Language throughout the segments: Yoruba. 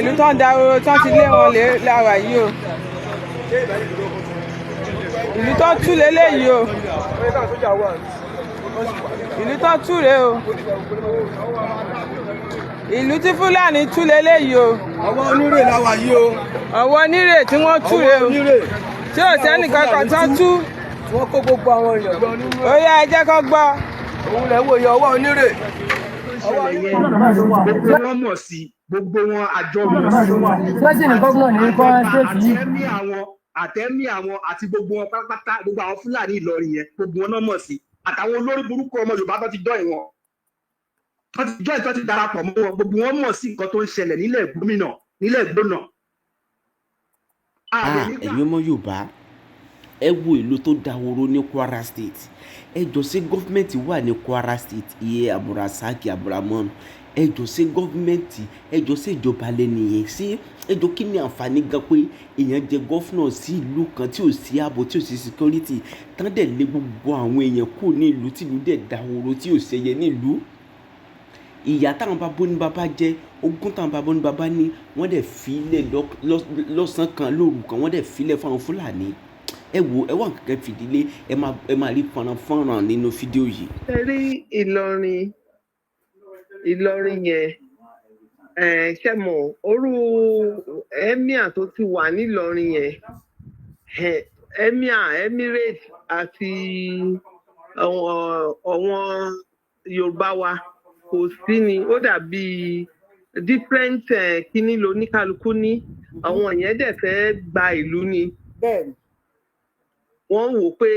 ìlú tó ń da oró tó ti lé wọn lára yìí o ìlú tó tú lélẹ́yìí o ìlú tó tú rèé o ìlú tí Fúlàní tú lélẹ́yìí o ọwọ́ onírè làwà yìí o ọwọ́ onírè tí wọ́n tú rèé o tí ò sẹ́nì kankan tó tú wọ́n kó gbogbo àwọn èèyàn lọ nínú ó yá ẹ jẹ́ kó gbọ́. òun lẹ̀ wòye ọwọ́ onírè. gbogbo wọn mọ̀ sí gbogbo wọn àjọ mọ̀ sí. President gómìnà ní kọ́ ṣéèkì yìí. àtẹ̀mí àwọn àti gbogbo wọn pátápátá gbogbo àwọn Fúlàní Ìlọrin yẹn gbogbo wọn náà mọ̀ sí àtàwọn olórí burúkú ọmọ Yorùbá tó ti jọ ìwọ̀n tó ti darapọ̀ mọ́ wọn gbogbo wọn mọ̀ sí nǹkan tó ń ṣẹlẹ̀ nílẹ̀ gómìnà nílẹ̀ gbóná. ẹ̀yin ọmọ Yorùbá ẹ wo ìlú tó dahoro ní Kwara State ẹ jọ ṣé gọ́fìmẹ̀ntì wà ní Kwara State iye Aburasak Aburaman ẹ jọ ṣé gọ́fìmẹ̀ntì ẹ jọ ṣé ìjọba lẹ́nìyẹn ṣé ẹ jọ kí ni àǹfààní gan pé èèyàn jẹ gọ́fìnà sí ìlú kan tí ò sí ààbò tí ò sí security tán dẹ̀ lé gbogbo àwọn èèyàn kù ní ìlú tí ìlú dẹ̀ dahoro tí ò ṣẹyẹ nílùú ìyá táwọn bàbá ní bàbá jẹ ogún táwọn bàbá ní bàbá ní wọ́n dẹ̀ filẹ̀ lọ́sàn kan lóru kan wọ́n dẹ̀ filẹ̀ fún àwọn Fúlàní ẹ wo ẹ wà kankan fìdílé ẹ máa rí fọ́nrán nínú fídíò yìí. ẹ rí Ìlọrin yẹn ṣe mọ̀ orú emir tó ti wà nílọrin yẹn emirate àti àwọn Yorùbá wa kò sí ni ó dàbí different kíní lóníkálukú ní àwọn yẹn dẹ̀ fẹ́ gba ìlú ni wọ́n wò pé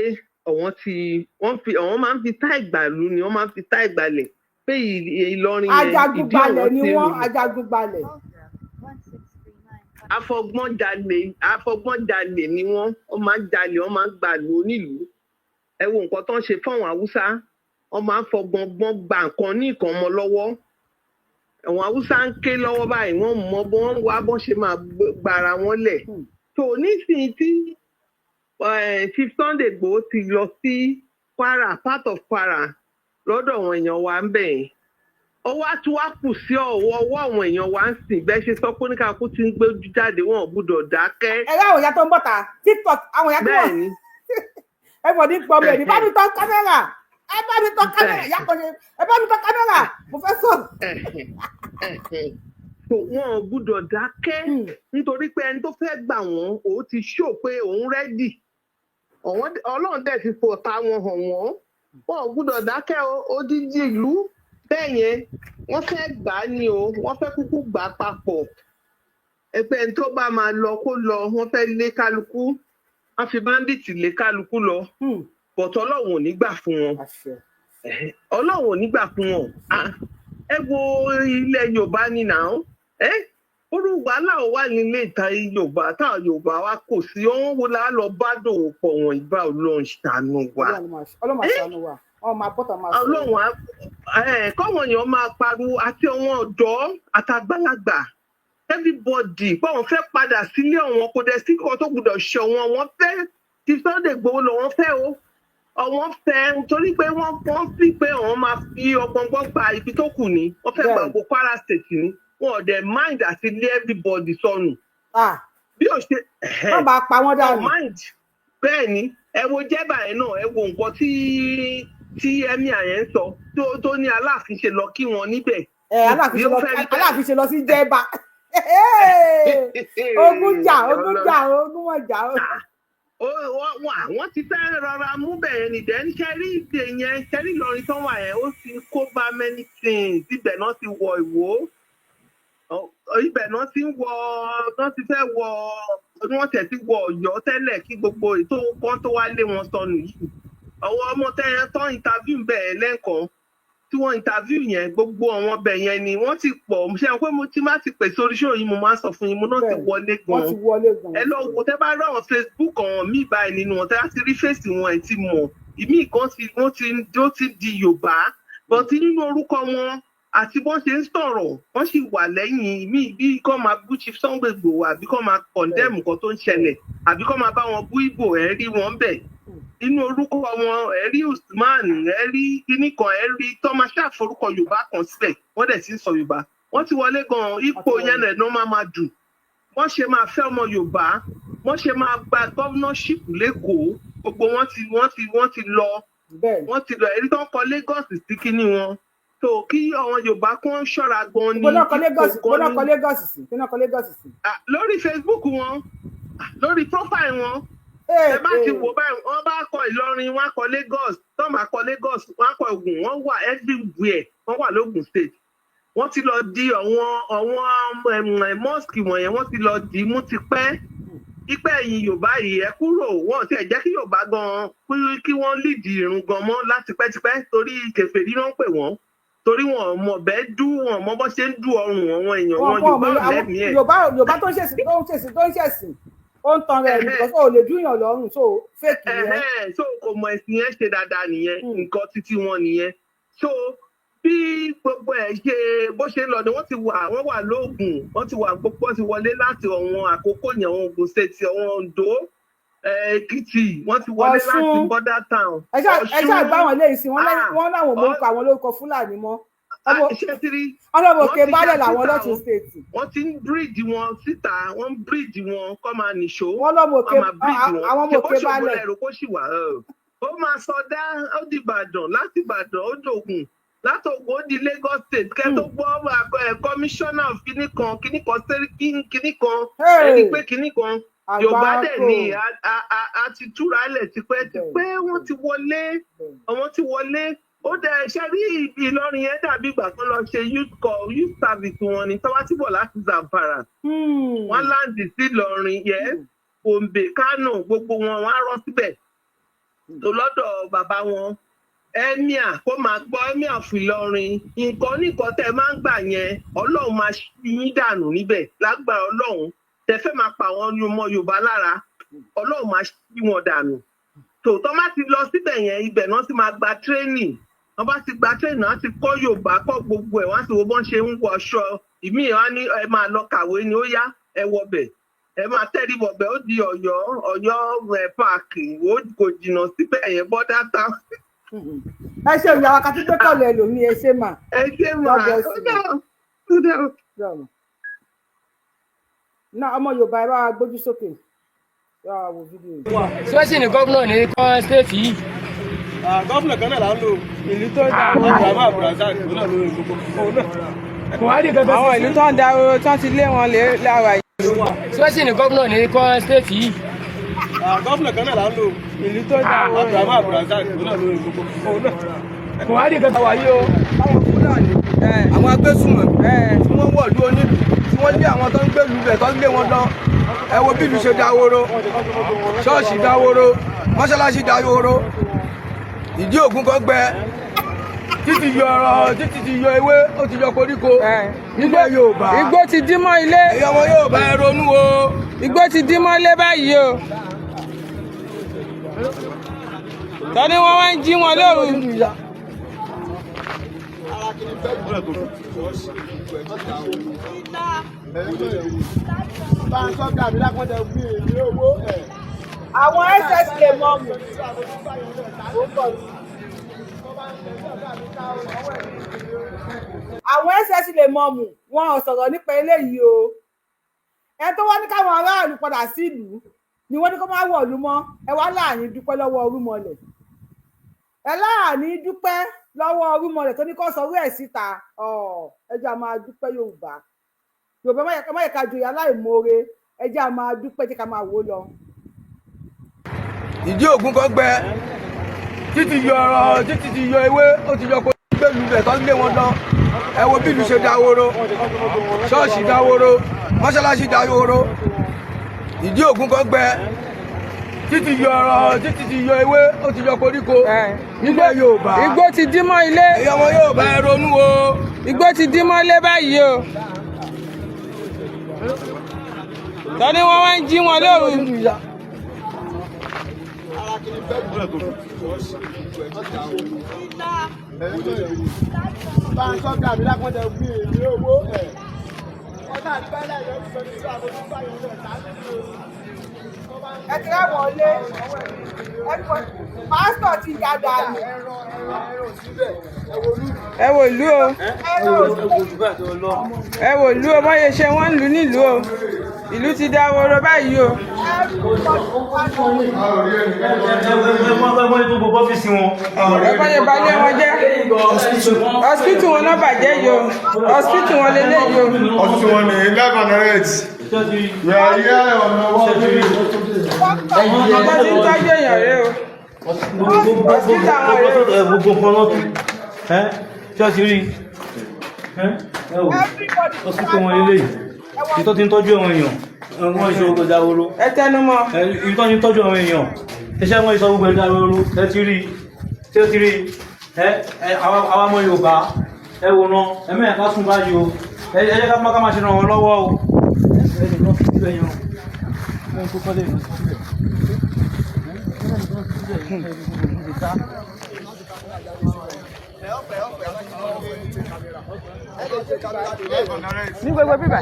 àwọn máa ń fi tá ìgbàlú ni wọ́n máa ń fi tá ìgbàlẹ̀ pé Ìlọrin yẹn ajagunbalẹ̀ ni wọ́n ajagunbalẹ̀. afọgbọ́njalè ni wọ́n máa ń jalè wọ́n máa ń gbàlú onílùú ẹ wo nǹkan tó ń ṣe fáwọn Haúsá wọ́n máa ń fọgbọ́n gba nǹkan ní nǹkan ọmọ lọ́wọ́ àwọn Haúsá ń ké lọ́wọ́ báyìí wọ́n mọ wọ́n wá bọ́n ṣe máa gbára wọn lẹ̀ tó nísìnyí tí Chief Sunday Igboho ti lọ sí Kwara part of Kwara lọ́dọ̀ àwọn èèyàn wa ń bẹ̀ yẹn ọwọ́ àti wá kù sí ọwọ́ àwọn èèyàn wa ń sìn bẹ́ẹ̀ ṣe sọ pé oníkàkú ti ń gbé ojú jáde wọn ò gbúdọ̀ dákẹ́. ẹ láwọn ìyá tó ń bọ̀tà TikTok àwọn ìyá tó wọ̀ ẹ bọ̀ ní pọ̀mù ẹ̀ ní bá mi tán kámẹ́rà ẹ bá mi tán kámẹ́rà ìyá kan ṣe ẹ bá mi tán kámẹ́rà mo fẹ́ sọ. wọn ò gbúdọ̀ dákẹ́ nítorí pé ẹni tó fẹ́ gbà wọ́n òun ti ṣó pé òun rẹ́dì Ọlọ́run dẹ̀ ti fọ̀tá wọn hàn wọ́n wọn ò gbúdọ̀ dákẹ́ odidi ìlú bẹ́ẹ̀ yẹn wọ́n fẹ́ gbà á ni o wọ́n fẹ́ kúkú gbà á papọ̀ ẹgbẹ́ ẹni tó bá máa lọ kó lọ wọ́n fẹ́ lé kálukú wọ́n fi báńdíìtì lé kálukú lọ bọ̀tọ̀ Ọlọ́run ò ní gbà fún wọn Ọlọ́run ò ní gbà fún wọn ẹ wo ilẹ̀ Yorùbá ni náà orú wàhálà ò wà nílé ìta Yorùbá táwọn Yorùbá wa kò sí ọ̀hún wo la lọ bá dòwò pọ̀ wọn ìbá Ọlọ́run ṣàánú wa. Ọlọ́run kọ́wọ́n èèyàn máa pariwo àti àwọn ọ̀dọ́ àtàgbàlagbà everybody báwọn fẹ́ padà sílé ọ̀wọ́n kò dẹ̀ sí kọ́ tó gbọdọ̀ ṣe ọ̀wọ́n wọn fẹ́ ti Sunday Igboho lọ wọ́n fẹ́ o ọ̀wọ́n fẹ́ nítorí pé wọ́n fi pé àwọn máa fi ọgbọ̀ngbọ́n gba ibi tó kù ní wọ́n fẹ́ gba gbogbo Kwara State ní wọn ò dẹ̀ mind àti lé everybody sọnù. bí o ṣe wọ́n bá pa wọ́n dànù. mind bẹ́ẹ̀ ni ẹ wo jẹ́bà ẹ̀ náà ẹ wo nǹkan tí ẹ̀mí àyẹ̀ ń sọ tó ní Aláàfin ṣe lọ kí wọn níbẹ̀. Aláàfin ṣe lọ sí jẹ́bà ogun mọ̀jà. Wọ́n ti fẹ́ rọra mú bẹ̀rẹ̀ nìdẹ́ ń ṣẹ́rí ìdè yẹn ṣẹ́rí Ìlọrin tó wà yẹn ó ti kó bá many things ibẹ̀ náà ti wọ Ìwó ibẹ̀ náà ti fẹ́ wọ wọ́n tẹ̀ ti wọ Ọ̀yọ́ tẹ́lẹ̀ kí gbogbo ètò kan tó wá lé wọn sọnù yìí ọwọ́ ọmọ tẹ́yẹn tán interview bẹ̀rẹ̀ lẹ́ẹ̀kan tí wọ́n interview yẹn gbogbo àwọn ọbẹ̀ yẹn ni wọ́n ti pọ̀ ṣe pé mo ti máa ti pè sórí show yìí mo máa ń sọ fún yín mo náà ti wọlé gan ẹ lọ wo tẹ́ bá rí àwọn Facebook àwọn míì báyìí nínú wọn tẹ́ bá ti rí fèsì wọn ẹ̀ ti mọ̀ ìmí kan ó ti di Yorùbá bọ̀tí nínú orúkọ wọn àti bọ́n ṣe ń sọ̀rọ̀ wọ́n sì wà lẹ́yìn ìmí bí kò máa bú Chief Sunday Igboho àbí kò máa condemn nǹkan tó ń ṣẹlẹ̀ àbí kò máa bá wọn bú Ìgbò ẹ̀ rí wọn bẹ̀ inú orúkọ wọn ẹ rí Usman ẹ rí kíní kan ẹ rí tọ́máṣá forúkọ Yorùbá kan sílẹ̀ wọ́n dẹ̀ sì ń sọ Yorùbá wọ́n ti wọlé gan ipò yẹn lẹ̀ ló máa dùn wọ́n ṣe máa fẹ́ ọmọ Yorùbá wọ́n ṣe máa gba governorship lẹ́kọ̀ọ́ gbogbo wọ́n ti lọ wọ́n ti lọ èyí tó ń kọ Lagos sí kíní wọn tó kí àwọn Yorùbá kún ṣọ́ra gan ni lórí Facebook wọn lórí profile wọn ẹ bá ti wò báyìí wọ́n bá kọ Ìlọrin wọ́n kọ Lagos tó máa kọ Lagos wọ́n kọ Ògùn wọ́n wà everywhere wọ́n wà lógùn state wọ́n ti lọ di àwọn mosque wọ̀nyẹn wọ́n ti lọ dì í mú tipẹ́ ipẹ́ ẹ̀yìn Yorùbá yìí ẹ kúrò wọ́n ti ẹ̀ jẹ́ kí Yorùbá gan kí wọ́n lídì irun gan mọ́ láti pẹ́tipẹ́ torí kèfèrí náà ń pè wọ́n torí wọn mọ̀ bẹ́ẹ̀ dú wọn mọ bó ṣe ń dú ọrùn àwọn èèyàn wọn Yorùbá lẹ́mìí ẹ̀. Yorùbá tó ń ṣẹ̀sìn ó ń tan rẹ̀ nìkan tó lè dúyàn lọ́rùn so fake nìyẹn. so kò mọ ẹ̀sìn yẹn ṣe dáadáa nìyẹn nǹkan títí wọn nìyẹn so bí gbogbo ẹ̀ ṣe bó ṣe ń lọ ni wọ́n wà lóògùn wọ́n ti wà gbogbo ti wọlé láti ọ̀wọ́n àkókò yẹn àwọn Ògùn state ọ̀wọ́n Oǹdó Èkìtì wọ́n ti wọlé láti border town. ẹ ṣáà gbá wọn léyìí sí wọn láwọn mórúkọ àwọn lórúkọ Fúlàní mọ́ ọlọ́mọkè balẹ̀ làwọn lọ́tún state. wọ́n ti ń bíríìdì wọn síta wọ́n ń bíríìdì wọn kọ́ máa nìṣó wọ́n lọ́mọkè balẹ̀ kó sì wà ó máa sọdá ó di Ìbàdàn láti Ìbàdàn ó dògùn látògùn ó di Lagos state kẹ́ tó gbọ́ commissioner of kíníkan sẹ́ríkì kíníkan ẹni pé kíníkan Yorùbá dẹ̀ ni a ti túra lẹ̀ tipẹ́ wọ́n ti wọlé ó dẹ̀ ṣe rí Ìlọrin yẹn dàbí ìgbà tó lọ ṣe youth service wọn ni tọ́wá tí bọ̀ láti Zamfara wọ́n láǹdì sí Ìlọrin yẹn Gombe Kano gbogbo wọn wọ́n á rọ́ síbẹ̀ tó lọ́dọ̀ bàbá wọn emir kó máa gbọ́ emir fún Ìlọrin nǹkan tẹ́ máa ń gbà yẹn Ọlọ́run máa ṣí yín dànù níbẹ̀ lágbára Ọlọ́run tẹ́ fẹ́ máa pa àwọn ọmọ Yorùbá lára Ọlọ́run máa ṣí wọn dànù tòótọ́ má ti lọ síbẹ̀ yẹn ibẹ̀ náà ti máa gba training wọ́n bá ti gba training náà ti kọ́ Yorùbá kọ́ gbogbo ẹ̀ wọ́n á sì wo bọ́n ṣe ń wọṣọ ìmíì wá ní ẹ máa lọ kàwé ni ó yá ẹ wọbẹ̀ ẹ máa tẹ́rí wọbẹ̀ ó di Ọ̀yọ́ páàkì kò jìnnà síbẹ̀ yẹn border town. ẹ ṣe ìyàwó àkàtúntò gbé kọlù ẹlòmíì ẹ ṣe mà. náà ọmọ Yorùbá ẹ bá wa gbójú sókè wo fídíò yìí. sọ́ọ̀sì ni gómìnà ní kọ́ stéètì yìí. Gómìnà kan náà là ń lò ìlú tó dá Aburasak tó náà lórí gbogbo òun náà. kò wá rí kankan àwọn ìlú tó ń da oró tó ti lé wọn lára yìí. sọ́ọ̀sì ni gómìnà ní kọ́ stéètì yìí. Gómìnà kan náà là ń lò ìlú tó dá Aburasak tó náà lórí gbogbo òun náà. kò wá rí kankan wáyé o. àwọn Fúlàní àwọn agbésùnmọ̀ tí wọ́n wọ̀lú onílù tí wọ́n lé àwọn tó ń gbèlú bẹ̀ tó ń lé wọn lọ ẹ wo bí ìlú ṣe dáwóró ṣọ́ọ̀ṣì dáwóró mọ́ṣáláṣí dáwóró ìdí ògún kan gbẹ títí ti yọ ewé ó ti yọ koríko nílẹ̀ Yorùbá igbó ti dí mọ́ ilé èèyàn wọn Yorùbá ẹ ronú o igbó ti dí mọ́ ilé báyìí o tọ́ni wọ́n wá ń jí wọn lóru. àwọn ss lè mọ mù. àwọn ss lè mọ mù wọn ò sọ̀rọ̀ nípa eléyìí o ẹ tó wá ní káwọn aráàlú padà sílùú ni wọ́n ní kó má wọ̀lú mọ́ ẹ wá láàrin dúpẹ́ lọ́wọ́ Orúmọlẹ̀ ẹ láàrin dúpẹ́ lọ́wọ́ Orúmọlẹ̀ tó ní kó sọ orí ẹ̀ síta ẹjọ́ a máa dúpẹ́ Yorùbá má yẹ ká joyè aláìmoore ẹjọ́ a máa dúpẹ́ jẹ́ ká máa wò lọ. ìdí ògún kan gbẹ títí ti yọ ewé ó ti yọ koríko gbèlú bẹ̀ tó ń lé wọn lọ ẹ wo bí ìlú ṣe dáwóró ṣọ́ọ̀ṣì dáwóró mọ́ṣáláṣí dáwóró ìdí ògún kan gbẹ títí ti yọ ewé ó ti yọ koríko nílẹ̀ Yorùbá igbó ti dí mọ́ ilé èèyàn wọn Yorùbá ẹ ronú o igbó ti dí mọ́ ilé báyìí o tọ́ni wọ́n wá ń jí wọn lóru. ẹ ti rá wọlé pásítọ̀ ti ya dànù. ẹ wò lú o ẹ wò lú o bọ́yẹ ṣe wọ́n ń lù nílùú o ìlú ti dáwọ́rọ́ báyìí o. ẹ bọ́yẹ balẹ̀ wọn jẹ́ hospital wọn náà bàjẹ́ yìí o hospital wọn lélẹ̀ yìí o. hospital wọn ní 1100. yàrá yẹ ọ̀nà wọ́n rí. ọmọ tí ń tọ́jú èèyàn rẹ o. hospital wọn rẹ o. gbogbo nǹkan lọ́tún tí a ti rí hospital wọn lélẹ̀ yìí ìtọ́ ti ń tọ́jú àwọn èèyàn wọ́n ìṣòro gbogbo ìdáwóró ẹ tẹnu mọ́. ìtọ́ ti ń tọ́jú àwọn èèyàn iṣẹ́ wọn ìṣòro gbogbo ìdáwóró ẹ ti rí àwọn ọmọ Yorùbá ẹ wò ná ẹ̀mẹ́ ẹ̀ká sùn báyìí o ẹ jẹ́ ká máa ṣe ràn wọ́n lọ́wọ́ o. ní gbogbo bíbá.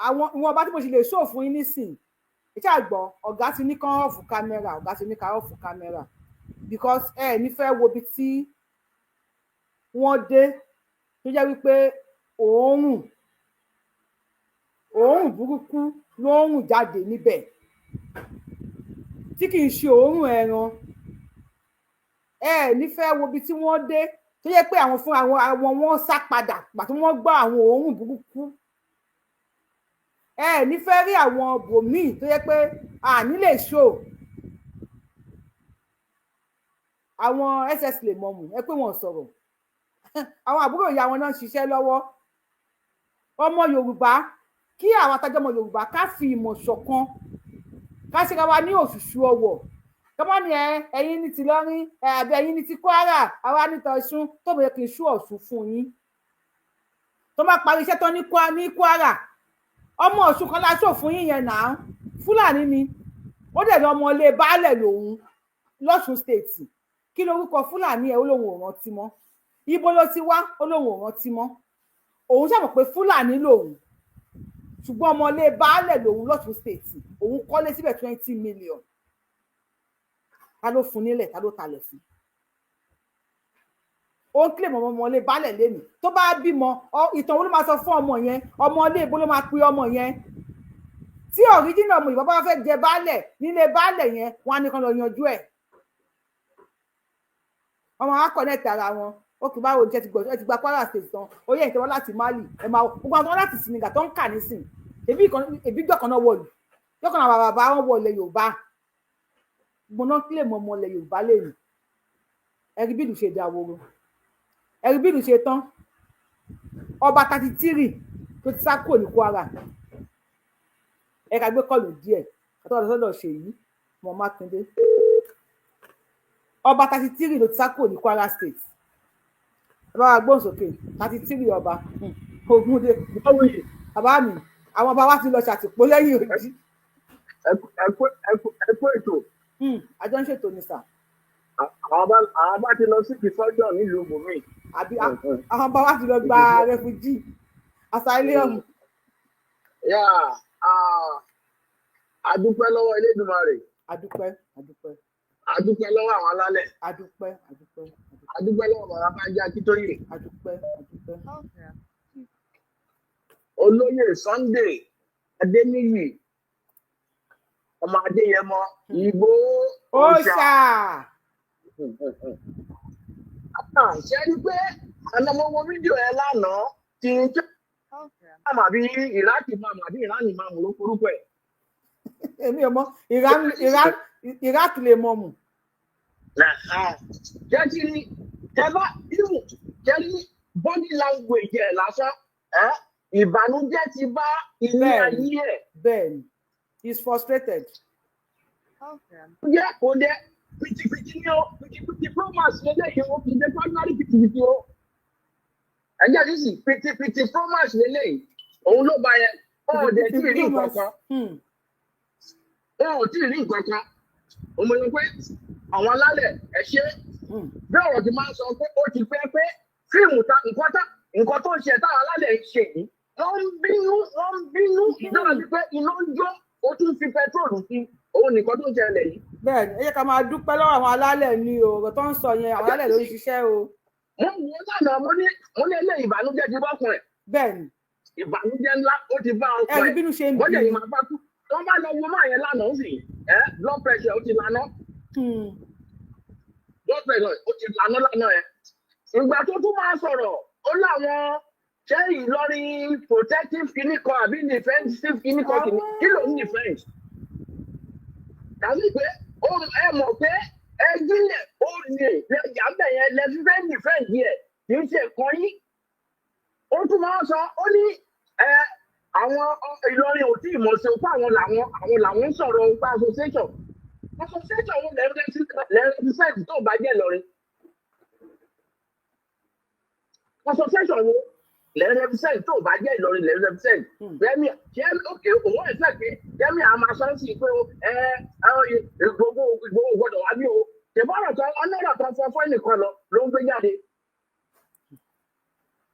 àwọn ìwọ̀nba tí mo sì lè ṣó fún yín nísìn ìṣe àgbọ̀ ọ̀gá ti ní kán ọ̀fù kámẹ́rà ọ̀gá ti ní ká ọ̀fù kámẹ́rà because ẹ nífẹ̀ẹ́ wo ibi tí wọ́n dé tó jẹ́ wípé òórùn burúkú ló ń rùn jáde níbẹ̀ tí kì í ṣe òórùn ẹran ẹ nífẹ̀ẹ́ wo ibi tí wọ́n dé tó yẹ pé àwọn fún àwọn wọn sá padà pàtó wọ́n gbọ́ àwọn òórùn burúkú ẹ nífẹ̀ẹ́ rí àwọn bòmíì tó yẹ pé àní lè ṣó àwọn ss lè mọ̀mù ẹ pé wọ́n sọ̀rọ̀ àwọn àbúrò ìyá wọn náà ń ṣiṣẹ́ lọ́wọ́ ọmọ Yorùbá kí àwọn atajọ́ ọmọ Yorùbá ká fi ìmọ̀ ṣọ̀kan ká ṣe ká wá ní òṣùṣù ọwọ̀ kọ́mọ́ ni ẹ̀yin ní ti Ìlọrin àbí ẹ̀yin ní ti Kwara àwa ní tọ̀ṣun tó bẹ̀rẹ̀ kì í ṣú Ọ̀ṣun fún yín tó bá parí iṣẹ́ tán ní Kwara ọmọ Ọ̀ṣun kan láṣọ fún yín yẹn náà Fúlàní ni ó dẹ̀ lọ ọmọ ilé baálẹ̀ lòun lọ́ṣun state kí lorúkọ Fúlàní ẹ̀ ó lóun ò rántí mọ́ ibo ló ti wá ó lóun ò rántí mọ́ òun ṣàmọ̀ pé Fúlàní lòun ṣùgbọ́n ọmọ ilé baálẹ̀ lòun lọ́ṣun state òun kọ́lé síbẹ̀ 20 million ta ló fún nílẹ̀ ta ló talẹ̀ fún ó ń kílè ọmọ ilé baálẹ̀ lẹ́nu tó bá bímọ ìtàn wo ló máa sọ fún ọmọ yẹn ọmọ ilé ibo ló máa pe ọmọ yẹn tí ọ̀ríjìnà ọmọ Yorùbá bá fẹ́ jẹ baálẹ̀ nílé baálẹ̀ yẹn wọn á nìkan lọ yanjú ẹ̀ ọmọ wa connect ara wọn ó kì báwo jẹ́ ẹ ti gba Kwara state tán ó yẹ ìtẹ́wọ́ láti Mali ẹ̀ máa gbogbo àwọn láti Senegal tó ń kà nísìn èbí gbọ̀kan náà wọ̀lú gbọ̀kan náà bàbá wọn wọlé Yorùbá gbọ́nà kílè mọ́ ọmọ ilẹ̀ Yorùbá lẹ́nu ẹ̀rí bí ìlú ṣe dáwóró ẹ̀rí bí ìlú ṣe tán ọba 33 tó ti sá kúrò ní Kwara ẹ̀ka gbé kọlù díẹ̀ àtọ́wọ́ lọ́sọ́dọ̀ Ṣèyí mọ́ Mákindé ọba 33 ló ti sá kúrò ní Kwara state ẹ bá wa gbóhùn sókè 33 ọba Ògúndé bàbá mi àwọn ọba wa ti lọ ṣàtìpó lẹ́yìn òjì. ẹ kú ètò. àjọ ń ṣètò ní sà. àwọn bá ti lọ sí ìfọ́jọ́ nílùú bòmí. àbí àwọn bá wá ti lọ gba rẹfújì asylum. adúpẹ́ lọ́wọ́ Elédùmarè. adúpẹ́. adúpẹ́ lọ́wọ́ àwọn alálẹ̀. adúpẹ́. adúpẹ́ lọ́wọ́ bàbá Bánjí Akíntóyè. adúpẹ́. olóyè Sunday Adéníyì ọmọ Adéyẹmọ Ìgbò Òòṣà. ṣe rí pé ànàmọ́wọ́ fídíò ẹ lánàá ti ń jẹ́ àmàbí ìrákì máàmù àbí ìránì máàmù ló forúkọ ẹ̀. èmi ò mọ ìrákì lè mọ mù. jẹ́ kí ni tẹ́lá ìmù jẹ́ ní body language ẹ̀ lásán ìbànújẹ́ ti bá ilé ayé ẹ̀. bẹ́ẹ̀ni he is frustrated. jẹ́ kó dẹ́ pìtìpìtì ni ó pìtìpìtì promise lélẹ́yìn ó kì í dé primary pìtìpìtì ó. ẹ̀jẹ̀ ní sì pìtìpìtì promise lélẹ́yìn òun ló bá yẹn ó dẹ̀ tí ì rí nǹkan kan. ó tí ì rí nǹkan kan. ó mọ̀ ní pé àwọn alálẹ̀ ẹ̀ ṣe bí ọ̀rọ̀ ti máa ń sọ pé ó ti pẹ́ pé fíìmù nǹkan tó ń ṣe táwọn alálẹ̀ ń ṣe yìí wọ́n ń bínú ìjọba ti pé iná ń jó ó tún fi pẹtrólù sí òun nìkan tó ń ṣẹlẹ̀ yìí. bẹ́ẹ̀ni ẹ jẹ́ ká máa dúpẹ́ lọ́wọ́ àwọn alálẹ̀ ni o ọ̀rọ̀ tó ń sọ yẹn àwọn alálẹ̀ ló ń ṣiṣẹ́ o. mo wò ó lánàá mo ní ilé ìbànújẹ́ ti bọ́kùn ẹ̀. bẹ́ẹ̀ni. ìbànújẹ́ ńlá ó ti bá ọkọ ẹ̀. ẹni bínú ṣe ń bí. wọ́n jẹ́ ìmọ̀ àpapọ̀ wọ́n bá lọ wo máa yẹn lánàá sí blood pressure ó ti lànà. blood pressure ó ti lànà lánàá ẹ̀. ìgbà tó tún máa sọ̀rọ̀ ó láwọn ṣé Ìlọrin protective clinical àbí defensive clinical kí ló ń defense. tàbí pé ẹ mọ̀ pé ẹgbílẹ̀ ó lè lẹ́jà bẹ̀yẹn lẹ́fífẹ́ defense yẹ kì í ṣe kan yín. ó tún máa sọ ó ní àwọn Ìlọrin ò tí ì mọ̀ sí òpá àwọn làwọn ń sọ̀rọ̀ òpá association wọn lẹ́rẹ́fíṣẹ́ǹtì tó bá jẹ́ Ìlọrin association wo lẹ́rẹ́fíṣẹ́ǹtì tó bá jẹ́ Ìlọrin lẹ́rẹ́fíṣẹ́ǹtì rẹ́mi ṣé òkè òun ẹ̀fẹ́ pé rẹ́mi àmà sọ́ọ̀sì pé gbogbo gbọdọ̀ wá bí o ṣèbọ̀rọ̀ tó ọlọ́rọ̀ tó fọ́ ẹnìkan lọ ló ń gbé jáde.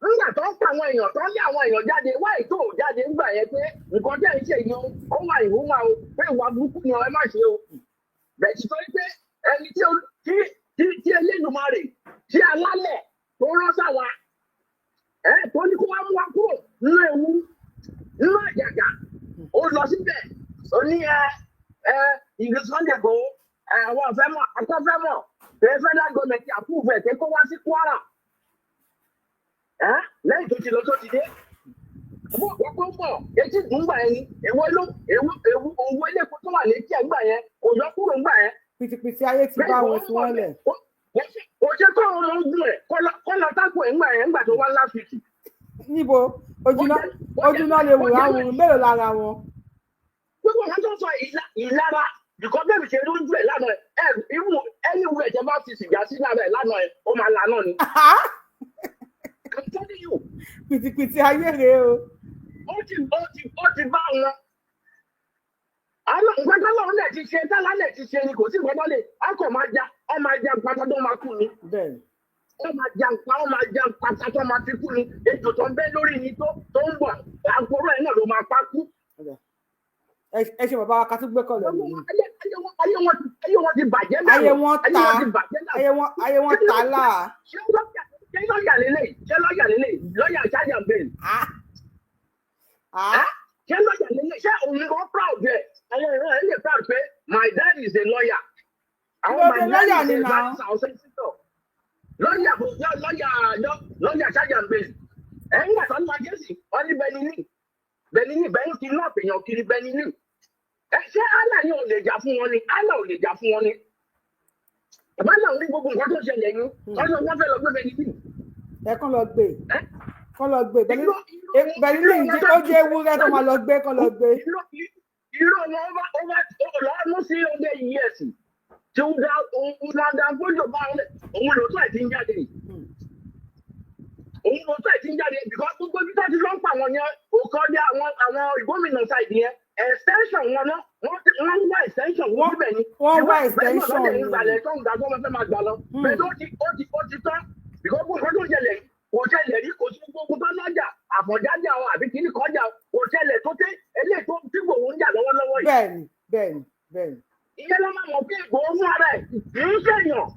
nígbà tó ń pa àwọn èèyàn tó ń lé àwọn èèyàn jáde wáyé tó jáde nígbà yẹn pé nǹkan tẹ́ ń ṣe yìí ó wà ìhùwà o pé ìwà burúkú ni ẹ má ṣe o. bẹ̀ẹ̀ ti sọ pé ẹni tí Elédùmarè tí alálẹ̀ tó rán sáwa tó ní kó wá mú wa kúrò nínú ewu nínú àjàgà ó lọ síbẹ̀ ó ní Sunday Igboho àwọn akọ́fẹ́mọ̀ pé federal government approve ẹ̀ pé kó wá sí Kwara lẹ́yìn tó ti lọ tó ti dé wọ́n pọ̀ etí ìdúngbà ẹni owó eléko tó wà létí ẹgbà yẹn kò yọ kúrò ńgbà yẹn. pìtìpìtì ayé ti bá wọn sí wọn lẹ̀. kò ṣe kọ́ ọmọ ogun ẹ̀ kọ́ lọ tákù ẹ̀ ńgbà yẹn ńgbà tó wá last week. níbo ojúná lè wò àwọn mélòó lára wọn. gbogbo wọn tó sọ ìlara ìkọ́ bẹ́ẹ̀ ṣe lójú ẹ̀ lánàá ẹ̀ irú ẹni ìwé ẹ̀jẹ̀ bá ti sìgá sí lára ẹ̀ lánàá ẹ̀ ó máa lànà ni. I'm telling you. pìtìpìtì ayé rèé o. ó ti bá wọn. àwọn nǹkan tó lọ́wọ́ lẹ̀ ti ṣe tálá lẹ̀ ti ṣe ni kò sí nǹkan tó lè ọkọ̀ máa ja pátá tó máa kú ni. bẹ́ẹ̀ni. ó máa ja pátá tó máa fi kú ni ètò tó ń bẹ lórí ni tó ń bọ̀ àgbòrò ẹ̀ náà ló máa pa kú. ẹ ṣe bàbá wa ká tún gbé kọlẹ̀ lónìí. ayé wọn ti bàjẹ́ náà. ayé wọn ta láà. ṣé lọ́ọ̀yà lélẹ̀ lọ́ọ̀yà charge and bail. ṣé lọ́ọ̀yà lélẹ̀ ṣé òun ni wọ́n proud bẹ́ẹ̀ àwọn èèyàn ẹ̀ lè proud pé my dad is a lawyer. àwọn my dad is a vice solicitor. lọ́ọ̀yà charge and bail. ẹ̀ ń gbà tó ń lọ jẹ́sì wọ́n ní Benin ti náà pèèyàn kiri Benin. ṣé Allah ni ò lè jà fún wọn ni Allah ò lè jà fún wọn ni. ìbálẹ̀ òun ní gbogbo nǹkan tó ṣẹlẹ̀ yín wọ́n fẹ́ lọ gbé Benin. ẹ kàn lọ gbé Benin ó jẹ́ ewúrẹ́ tó máa lọ gbé kàn lọ gbé. irú ọmọ ọlọ́run sí ọdẹ yìí ẹ̀sìn tí ó dá gbọ́dọ̀ bá òun lòótọ́ ẹ̀ ti ń jáde bìkọ́ gbogbo bí tó ti lọ́ ń pa àwọn yẹn òkò dé àwọn ìgbómìnà ṣáìdì yẹn extension wọn náà wọ́n wá extension wọ́n bẹ̀ ni wọ́n wá extension bẹ́ẹ̀ ni ìgbàlẹ̀ tó ń gbà tó wọ́n fẹ́ máa gbà lọ bẹ́ẹ̀ tó ti tán bìkọ́ gbogbo tó ń ṣẹlẹ̀ kò ṣẹlẹ̀ rí kò sí gbogbo tó lọ́jà àfọ̀jájà o àbí kìíní kọjá kò ṣẹlẹ̀ tó tẹ́ eléyìí tó tí Ìgbòho ń jà lọ́wọ́lọ́wọ́ yìí. bẹ́ẹ̀ni. ìyẹn ló máa mọ̀ pé Ìgbòho fún ara ẹ̀ kì í ṣèyàn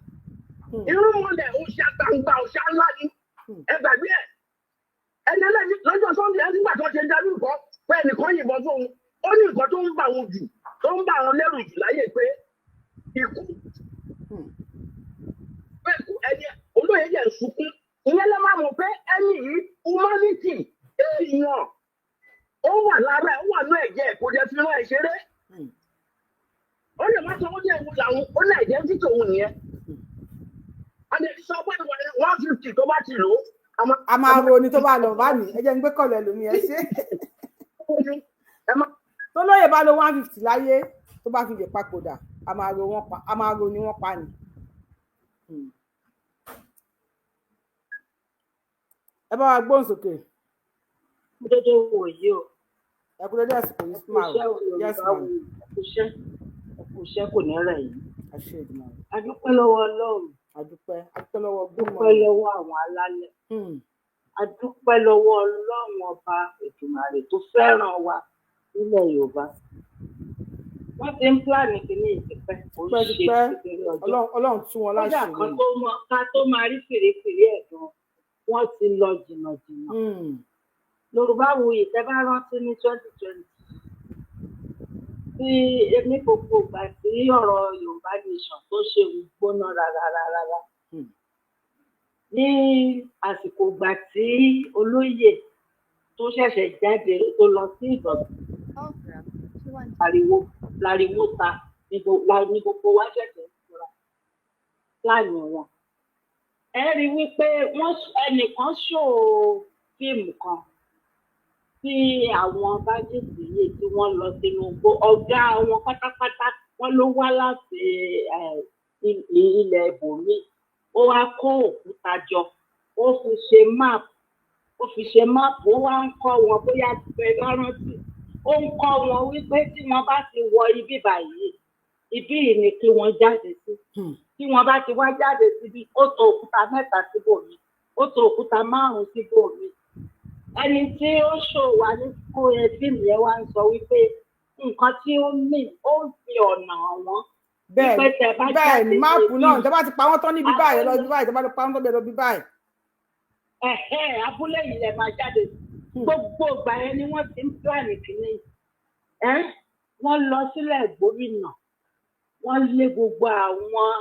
irú mọ́lẹ̀ òṣà gbangba òṣà ńlá ni ẹ gbàgbé ẹ̀ ẹni ẹlẹ́yìn lọ́jọ́ Sunday ẹ̀ nígbà tó ṣe dájú nǹkan pé ẹnìkan yìnbọn fún òun ó ní nǹkan tó ń bà wọn jù tó ń bà wọn lẹ́rù jù láyé pé ikú ẹni olóyè yẹn ń sunkún ìyẹn ló máa mọ̀ pé ẹni yìí humanity èèyàn ó wà lára ẹ̀ ó wà ní ẹ̀jẹ̀ kò jẹ́ fi rán ẹ̀ ṣeré ó lè má sọ ó ní ẹ̀wù làwọn ó ní ẹ̀jẹ̀ ń títò òun nìyẹn àdèjì sọ pé 150 tó bá ti lò ó. a máa ro ni tó bá lọ bá mi ẹ jẹ́ ń gbé kọ̀lẹ̀ lómi ẹ ṣe tó lóye bá lo 150 láyé tó bá fi lè papòdà a máa ro ni wọ́n pa ni. ẹ bá wa gbóhùn sókè. dédé wò yìí o. ẹ kú dédé àsìkò yìí sí màá yes ma. ẹkú iṣẹ́ kò ní rẹ̀ yìí. àṣẹ ìdùnnú. a dúpẹ́ lọ́wọ́ Ọlọ́run. adúpẹ́ lọ́wọ́ dúpẹ́ lọ́wọ́ àwọn alálẹ̀ adúpẹ́ lọ́wọ́ Ọlọ́run ọba Èdùmàrè tó fẹ́ràn wa nílẹ̀ Yorùbá wọ́n ti ń pílánì kìíní ìtìpẹ́ Ọlọ́run tún wọn láṣẹ kódà ká tó máa rí fèrèfèrè ẹ̀dùn wọ́n ti lọ jìnnà Yorùbáwùyí tẹ́ bá rántí ní 2020 tí èmi gbogbo ìgbà tí ọ̀rọ̀ Yorùbá nation tó ṣe gbóná rárá ní àsìkò ìgbà tí olóyè tó ṣẹ̀ṣẹ̀ jáde tó lọ sí Ìbàdàn láriwo ta ní gbogbo wa ṣẹ̀ṣẹ̀ ìṣura láàyè wọn. Ẹ rí i wípé ẹnìkan ṣó fíìmù kan tí àwọn bájẹ́tì yìí tí wọ́n lọ sínú igbó ọ̀gá wọn pátápátá wọ́n ló wá láti ilẹ̀ ibòmíì ó wá kó òkúta jọ ó fi ṣe máàpù ó wá ń kọ́ wọn bóyá ẹ bá rántí ó ń kọ́ wọn wípé tí wọ́n bá ti wọ ibi báyìí ibí yìí ni kí wọ́n jáde sí tí wọ́n bá ti wá jáde síbi ó tó òkúta 3 síbòmí ó tó òkúta 5 síbòmí ẹni tí ó ṣòwò ní fíìmù yẹn wá ń sọ wípé nǹkan tí ó mì ó ń fi ọ̀nà wọn. bẹ́ẹ̀ ni máàpù náà tẹ́ bá ti pa wọ́n tán níbi báyìí lọ bí báyìí tẹ́ bá ti pa wọ́n tán bẹ́ẹ̀ lọ bí báyìí. Abúlé yìí lè máa jáde gbogbo ìgbà yẹn ni wọ́n ti ń pílánì kìíní wọ́n lọ sílẹ̀ gómìnà wọ́n lé gbogbo àwọn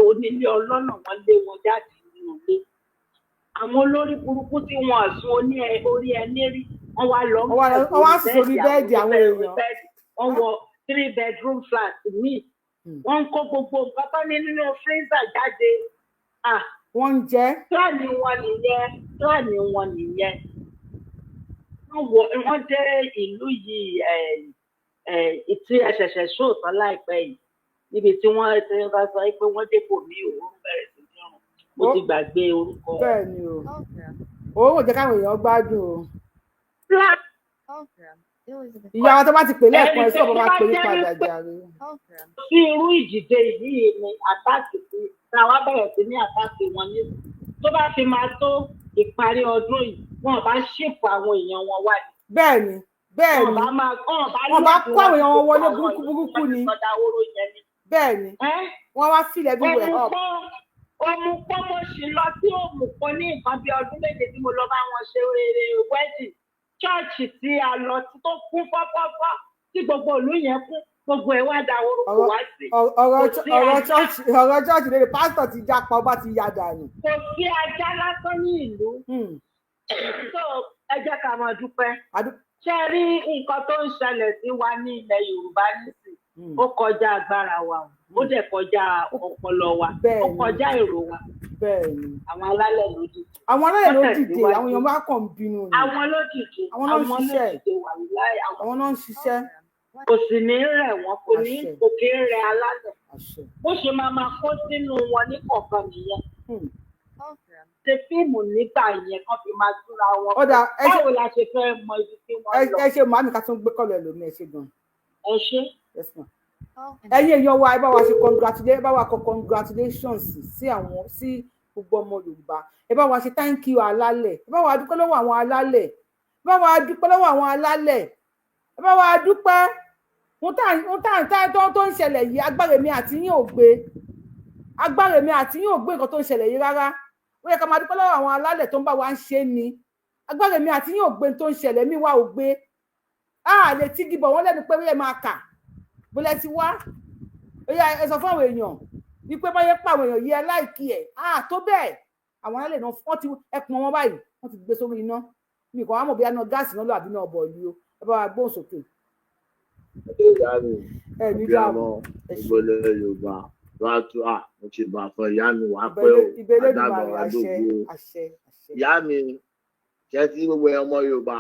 onílé ọlọ́nà wọ́n lé wọn jáde nínú ilé àwọn olórí burúkú tí wọn sùn orí ẹni rí wọn wá lọ wọn wá sùn sórí bẹ́ẹ̀dì àwọn èèyàn wọn wọ 3-bedroom flat míì wọn ń kó gbogbo nǹkan tó ní nínú freezer jáde wọn ń jẹ pílánì wọn nìyẹn wọn dé ìlú yìí tí ẹsẹsẹ sóòtán láìpẹ́ yìí níbi tí wọn ti ń sọ pé wọn dépò mí òun bẹ̀rẹ̀ sí ní ọrùn mo ti gbàgbé orúkọ. bẹ́ẹ̀ ni o owó jẹ́ káwọn èèyàn gbádùn o. ìyá wọn tó bá ti pè lẹ́ẹ̀kan ẹ̀ sọ̀rọ̀ máa pè ní padà jàre. sí irú ìdìde yìí ni àtàkì tí táwa bẹ̀rẹ̀ sí ní àtàkì wọn ní tó bá fi máa tó ìparí ọdún yìí wọn bá ṣèpò àwọn èèyàn wọn wá. bẹ́ẹ̀ ni wọn bá kó àwọn èèyàn wọn wọlé burúkú ni bẹ́ẹ̀ ni wọ́n wá sílẹ̀ bí wẹ̀ ọ́. Òmù pọ́ mo sì lọ sí òmù kan ní nǹkan bí ọdún méje tí mo lọ bá wọn ṣe wedding chọ́ọ̀chì tí a lọ tó kún fọ́fọ́fọ́ tí gbogbo ìlú yẹn kún gbogbo ẹ̀ wá da orúkọ wá sí. ọ̀rọ̀ chọ́ọ̀chì lè pásítọ̀ ti jápa ọba ti ya dànù. Kò sí ajá lásán ní ìlú. So ẹ jẹ́ ká máa dúpẹ́. Ṣé rí nǹkan tó ń ṣẹlẹ̀ sí wa ní ilẹ̀ Yorùbá nísìnyí? Ó kọjá agbára wa ó dẹ̀ kọjá ọpọlọ wa ó kọjá èrò wa àwọn alálẹ̀ ló dìde àwọn èèyàn bá kàn bínú ni àwọn ló dìde àwọn náà ń ṣiṣẹ́ kò sì ní rẹ̀ wọ́n kò ní kò kí ń rẹ̀ alálẹ̀ bó ṣe máa kó sínú wọn ní kọ̀ọ̀kan nìyẹn ṣe fíìmù nígbà yẹn kan fi máa túra wọn báwo la ṣe fẹ́ mọ ibi tí wọ́n lọ. ẹ ṣe màmí ká tún gbé kọ́lẹ̀ lómi ẹ ṣe gan. ẹ ṣe. ẹ̀yin èèyàn wa ẹ bá wa ṣe congratulations sí gbogbo ọmọ Yorùbá ẹ bá wa ṣe thank you alálẹ̀ ẹ bá wa dúpẹ́ lọ́wọ́ àwọn alálẹ̀ ẹ bá wa dúpẹ́ lọ́wọ́ àwọn alálẹ̀ ẹ bá wa dúpẹ́ ohun tó ń ṣẹlẹ̀ yìí agbára mi àti yín ò gbé nǹkan tó ń ṣẹlẹ̀ yìí rárá ó yẹ ká máa dúpẹ́ lọ́wọ́ àwọn alálẹ̀ tó ń bá wa ń ṣe ni agbára mi àti yín ò gbé tó ń ṣẹlẹ̀ mi wá ò gbé lè tí gibọ̀ wọ́n lẹ́nu pé ó yẹ máa kà bólẹ̀ ti wá ó yẹ ẹ sọ fún àwọn èèyàn wípé báyẹ pa àwọn èèyàn yìí ẹ láìkí ẹ tó bẹ́ẹ̀ àwọn alálẹ̀ náà wọ́n ti ẹkùn wọn báyìí wọ́n ti gbé sórí iná mi kàn wá mọ̀ bí iná gáàsì náà lọ àbí náà bọ̀ ìlú ẹ bá wa gbóhùn sókè. ẹ ní dáàbò ìgbòlẹ̀ Yorùbá wá tú mo ti bà fún ìyá mi wá pé o àdàbọ̀ àdógbò ìyá mi ṣe tí gbogbo ọmọ Yorùbá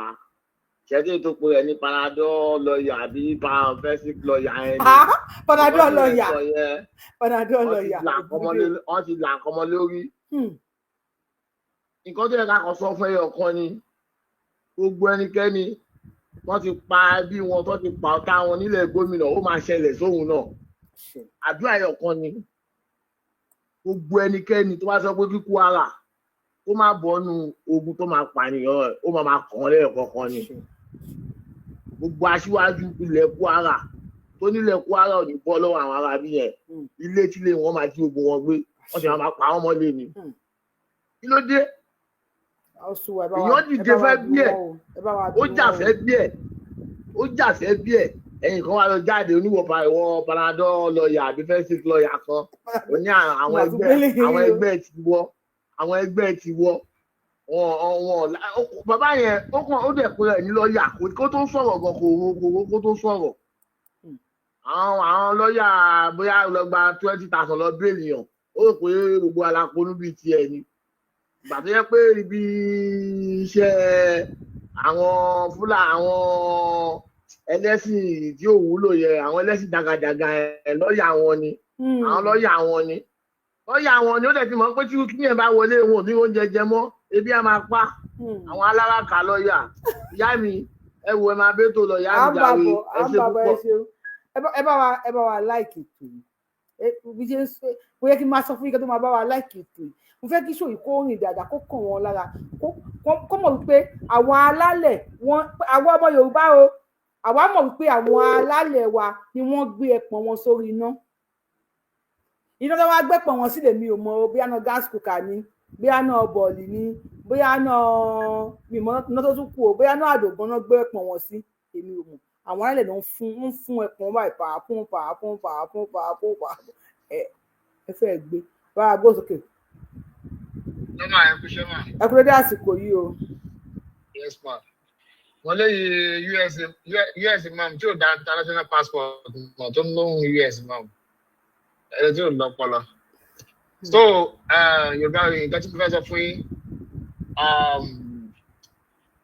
ṣẹ́tí tó pe ẹ̀ ní panadol lọ́ọ̀yà àbí paracetamol lọ́ọ̀yà ẹ̀ ní. panadol lọ́ọ̀yà wọ́n ti là kọ́mọ lórí. nǹkan tó yẹ ká kọ́ sọ fún ẹyọ kan ni gbogbo ẹnikẹ́ni wọ́n ti pa ẹbí wọn tó ti pa ọ̀tá wọn nílẹ̀ gómìnà ó máa ṣẹlẹ̀ sóhun náà. àdúrà ẹyọ kan ni gbogbo ẹnikẹ́ni tó bá sọ pé kí Kwara kó má bọ́nu ogun tó máa pànìyàn ó máa kàn án lẹ́ẹ̀kọ̀ọ̀kan ni gbogbo aṣíwájú ilẹ̀ Kwara tó nílẹ̀ Kwara ò ní bọ́ lọ́wọ́ àwọn ará bí yẹn ilé tílé wọn máa jí ogun wọn gbé wọ́n sì máa pa wọ́n mọ́lé ni kí ló dé èèyàn dìde fẹ́ bí ẹ̀ ó jà fẹ́ bí ẹ̀ ẹ̀yìn kan wá lọ jáde oníwọ̀pá ìwọ panadol lọ́ọ̀yà àbí fẹ́sìk lọ́ọ̀yà kan ó ní àwọn ẹgbẹ́ ti wọ́ wọn bàbá yẹn ó dẹ̀ pé ẹ̀ ní lọ́ọ̀yà kó tó sọ̀rọ̀ gan kó tó sọ̀rọ̀ àwọn lọ́ọ̀yà bóyá lọ gba 20,000 lọ bẹ́ẹ̀lì yàn ó rò pé gbogbo alápònú bíi tiẹ̀ ni ìgbà tó yẹ pé ibi iṣẹ́ àwọn Fúlàní àwọn ẹlẹ́sìn tí ò wúlò yẹ àwọn ẹlẹ́sìn dàgàdàgà ẹ̀ lọ́ọ̀yà wọn ni àwọn lọ́ọ̀yà wọn ni ó dẹ̀ ti mọ̀ pé tí kí yẹn bá wọlé wọn ò ní oúnjẹ jẹ mọ́ ebi á máa pa àwọn aláràkà lọ́ọ̀yà ìyá mi ẹ wo ẹ máa bẹ́ tó lọ ìyá mi jàre ẹ ṣe púpọ̀. ẹ bá wa láìkì tó yìí kò yẹ kí n máa sọ fún yín kí tó máa bá wa láìkì tó yìí mo fẹ́ kí sòyí kó rìn dáadáa kó kàn wọ́n lára kó mọ̀ wípé àwọn alálẹ̀ àwọn ọmọ Yorùbá o àwa mọ̀ wípé àwọn alálẹ̀ wa ni wọ́n gbé ẹpọ̀n wọn sórí iná tó wá gbẹ́pọ̀n wọn sílẹ̀ mi ò mọ̀ bóyá náà gas cooker ni bóyá náà bọ̀ọ̀lì ni bóyá náà mímọ́ iná tó tún kù o bóyá náà àdògbọ́n náà gbé ẹpọ̀n wọn sí èmi ò mọ̀ àwọn alálẹ̀ náà ń fún ẹpọ̀n báyìí pàápàá ẹ fẹ́ gbé wàá gbó sókè. Lọ́mọ ẹ kú ṣẹ́ mà. Ẹ kú dédé àsìkò yìí o. Yes ma. Wọ́n léyìí US mam tí ò dá international passport mọ̀ tó ń lóhùn US mam. Ẹni tí ò lọ́pọlọ. So Yorùbá nǹkan tí mo fẹ́ sọ fún yín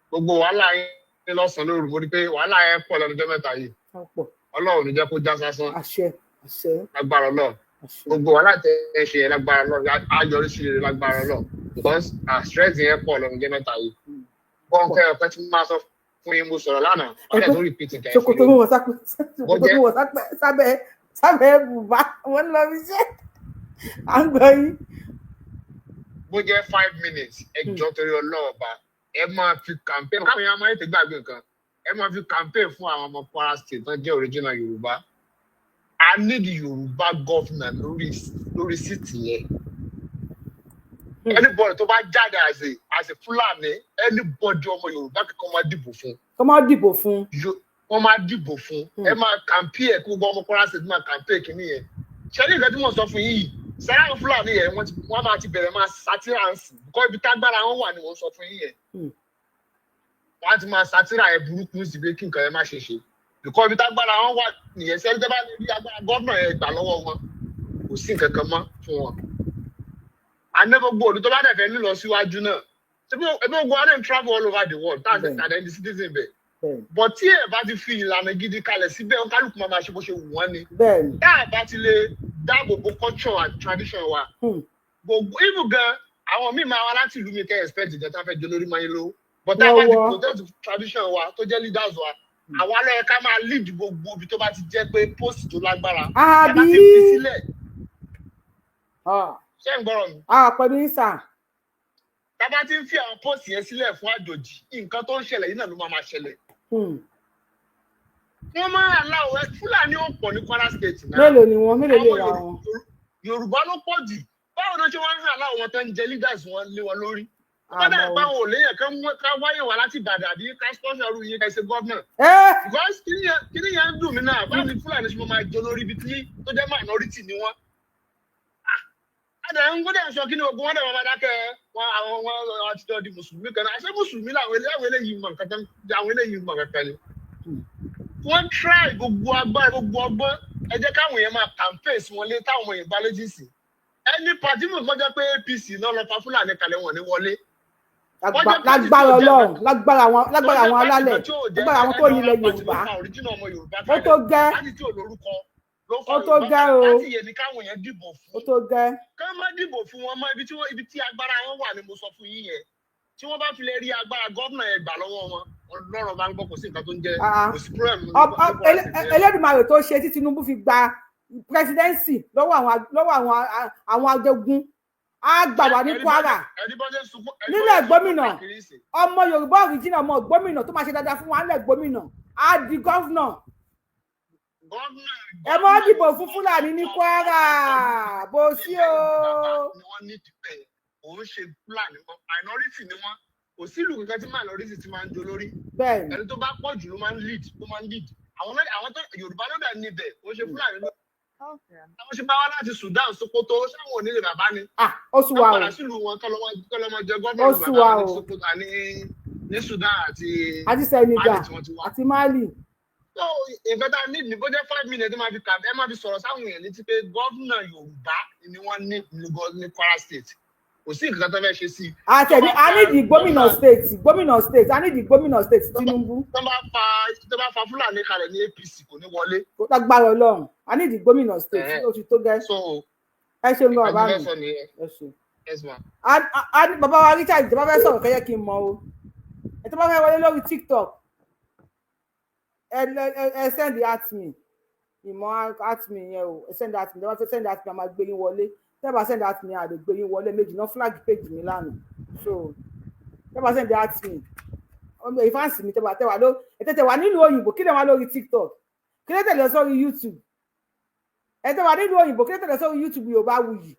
gbogbo wàhálà yín lọ́sàn-án lóru mo rí pé wàhálà yẹn pọ̀ lẹ́nu ọjọ́ mẹ́ta yìí. Ọlọ́run ò ní jẹ́ kó já sásán. Lágbára Ọlọ́run. Gbogbo wàhálà tẹ ẹ ṣe lágbára Ọlọ́run á yọrí sí rere lágbára Ọlọ́run because stress yẹn pọ̀ lẹ́nu ọjọ́ mẹ́ta yìí. Bọ́ǹkẹ́ ọ̀pẹ tí mo máa sọ fún yín mo sọ̀rọ̀ lánàá ọ̀dẹ̀ tó repeat nǹkan ẹ̀ ṣòkòtò mo wọ̀ sábẹ́ bùbá wọn lọ fi ṣe à ń gbọ́ yín. Bó jẹ́ 5 minutes ẹjọ́ torí ọlọ́ọ̀ba ẹ máa fi campaign káwọn èèyàn máa ń tẹ̀ gbàgbé nǹkan ẹ máa fi campaign fún àwọn ọmọ Kwara State tó jẹ́ original Yorùbá. I need Yorùbá governor lórí síìtì yẹn. Anybody tó bá jáde as a Fúlàní anybody ọmọ Yorùbá kankan máa dìbò fún. Wọ́n máa dìbò fún. Wọ́n máa dìbò fún. Ẹ máa campaign kí gbogbo ọmọ Kwara State máa campaign kìíní yẹn. Ṣé ní ìgbà tí mo sọ fún yìí sára àwọn Fúlàní yẹn wọ́n máa ti bẹ̀rẹ̀ máa sátírà ń sìn kọ́ ibi tágbára wọn wà ni wọ́n sọ fún yìí yẹn. Wọ́n á ti máa sátírà ẹ̀ burúkú sí pé kí nǹkan yẹn má ṣe ṣe. Because ibi tágbára wọn wà nìyẹn sẹ́ni tẹ́ bá lè rí agbára gọ́ọ̀nà yẹn gbà lọ́wọ́ wọn kò sí nǹkan kan mọ́ fún wọn. Àná gbogbo òdu tó bá dẹ̀ fẹ́ nílọ síwájú náà ṣebí gbogbo wa dey travel all over the world tá à ń tẹ̀lé ní citizen bẹ̀. But tí ẹ̀ bá ti fi ìlànà gidi kalẹ̀ síbẹ̀ ó kálukú máa ṣe bó ṣe wù wọ́n ni. Tá a bá ti lè dáàbò bo culture and tradition wa. Gbogbo ibù gan àwọn míì máa wá láti ìlú mi kẹ́ expect ìjọba fẹ́ jẹ lórí máa ń lówó. But tá a bá ti protect tradition wa tó jẹ́ leaders wa àwa lọ́yẹ ká máa lead gbogbo ibi tó bá ti jẹ́ pé post tó lágbára ẹ bá ti fi sílẹ̀. Ṣé ń gbọ́rọ̀ mi? Pẹ̀lú ìsà. Tá bá ti ń fi àwọn post yẹn sílẹ̀ fún àjòjì nǹkan tó ń ṣẹlẹ̀ yìí náà ló máa ṣẹlẹ̀. Wọ́n máa aláwọ̀ ẹ Fúlàní ò pọ̀ ní Kwara State náà. Mélòó ni wọ́n mélòó lè ra wọn? Yorùbá ló pọ̀ jù. Báwo ni wọ́n ṣe wá ń hàn aláwọ̀ wọn tó ń jẹ leaders wọn lé wọn lórí? Bọ́dà ìbáwọn ò léyàn ká wáyé wá láti Ìbàdàn àbí ká sponsor ọdún yìí ká ṣe gọ́ọ̀nà. Because kíní yẹn ń dùn mí náà báwo ni Fúlàní ṣe máa jẹ lórí ibi tí tó jẹ́ minority ni wọ́n. Àdà ń gbọ́dọ̀ sọ kí ni ogun wọn dẹ̀ wọ́n máa dákẹ́ àwọn àtijọ́ di Mùsùlùmí kan náà. Ṣé Mùsùlùmí làwọn eléyìí mọ̀ kankan ni? Wọ́n try gbogbo agbára gbogbo ọgbọ́n ẹ jẹ́ káwọn èèyàn máa campaign sí wọn lé táwọn èèyàn bá léjì sí. Ẹni pàtí mọ̀ kọjá pé APC náà lọ fa Fúlàní kalẹ̀ wọn ní wọlé. Lágbára Ọlọ́run lágbára àwọn alálẹ̀ lágbára àwọn tó nílẹ̀ Yorùbá ó tó gẹ́ ó tó gẹ́ o ó tó gẹ́. Ká má dìbò fún wọn mọ́ ibi tí agbára wọn wà ni mo sọ fún yín yẹn tí wọ́n bá fi lè rí agbára gómìnà yẹn gbà lọ́wọ́ wọn Ọlọ́run bá ń gbọ́ kò sí nǹkan tó ń jẹ́ kò sí problem. Elédùmarè tó ṣe tí Tinubu fi gba presidency lọ́wọ́ àwọn ajogun á gbà wá ní Kwara nílẹ̀ gómìnà ọmọ Yorùbá original ọmọ gómìnà tó máa ṣe dáadáa fún wa nílẹ̀ gómìnà á di gọ́vnà. Ẹ mọ́ dìbò fún Fúlàní ní Kwara bó sí o. Òun ṣe Fúlàní minority ni wọ́n kò sí ìlú kankan tí minority ti máa ń jọ lórí. Bẹ́ẹ̀ni. Ẹni tó bá pọ̀ jù ló máa ń lead. Àwọn tó Yorùbá ló dà níbẹ̀ ó ṣe Fúlàní lọ. Àwọn ṣe bá wá láti Sudan Sokoto ṣáwọn onílé bàbá ni. Ó sùn wa o. Wọ́n padà sílùú wọn kọ́lọ́mọ jẹ gọ́ọ̀mọ̀ bàbá ní Sokoto ní Sudan àti Senegal àti Mali. So nǹkan tá a ní ní bó jẹ́ 5 minutes ẹ máa fi sọ̀rọ̀ sáwọn èèyàn létí pé gómìnà Yorùbá ni wọ́n ní Kwara State. Kò sí nǹkan tó fẹ́ ṣe sí. A ní di gómìnà state a ní di gómìnà state Tinubu. Tó bá fa Fúlàní kalẹ̀ ní APC kò ní wọlé. Kó lágbára Ọlọ́run a ní di gómìnà state ó ti tó gẹ́. Ẹ ṣe ń lọ bàbá mi. Ẹ ṣe. Bàbá wa Richard tó bá fẹ́ sọ̀rọ̀ kẹ́yẹ́ kí n mọ o. Ẹ tó bá fẹ́ wọlé lórí TikTok ẹ send at me ìmọ̀ at me yẹn o ẹ send at me ẹ bá fẹ́ send at me a máa gbé yín wọlé. Tẹ́bà send at me àdè gbé yín wọlé méjì náà flag page mi lánàá so tẹ́bà send at me ọmọ ìfáǹsì mi tẹ́bà ló ètè wà nílùú òyìnbó kí lè wá lórí TikTok kí lè tẹ̀lé sórí YouTube ẹ tẹ́wà nílùú òyìnbó kí lè tẹ̀lé sórí YouTube Yorùbáwùyí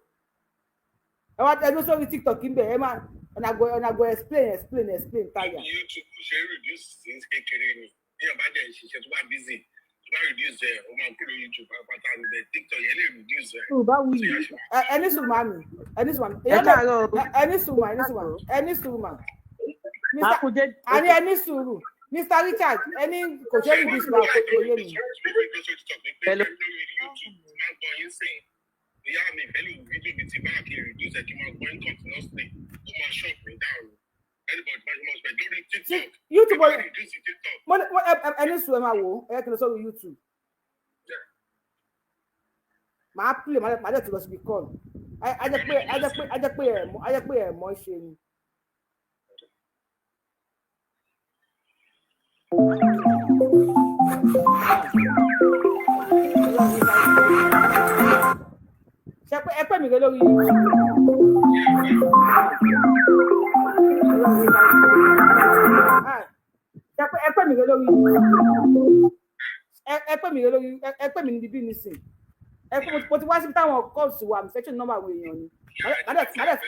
ẹ wá tẹ̀lé sórí TikTok ń bẹ̀ ẹ máa ọ̀nà go explain táyà. YouTube ṣe reduce sí kékeré ni bí ọba jẹ́ ìṣiṣẹ́ tó bá busy reduce ẹ o máa kúrò YouTube pátá ní TikTok yẹn lè reduce ẹ. Yorùbáwùyí ẹni sùnmà ẹni sùúrù Mr. Richard ẹni kò ṣe rí bísí máa kó yé mi. Ìyá mi pẹ̀lú fídíò bíi ti báàkì reduce ẹ kí n máa gbọ́ continuously ó máa shock me down. Anybody must be lórí TikTok. YouTube ẹni sùn ẹ máa wò ẹ kí n lọ sórí YouTube. Màá play màá dẹ̀ ti lọ síbi call. Ajẹ́ pé ẹ̀ mọ́ ṣe ni. Ṣé ẹ pè mí lórí YouTube? Ẹ pè mí lórí ẹ pè mí níbí nísìn mo ti wá síbi táwọn calls wà mí fẹ́ẹ́ nọ́mbà àwọn èèyàn ni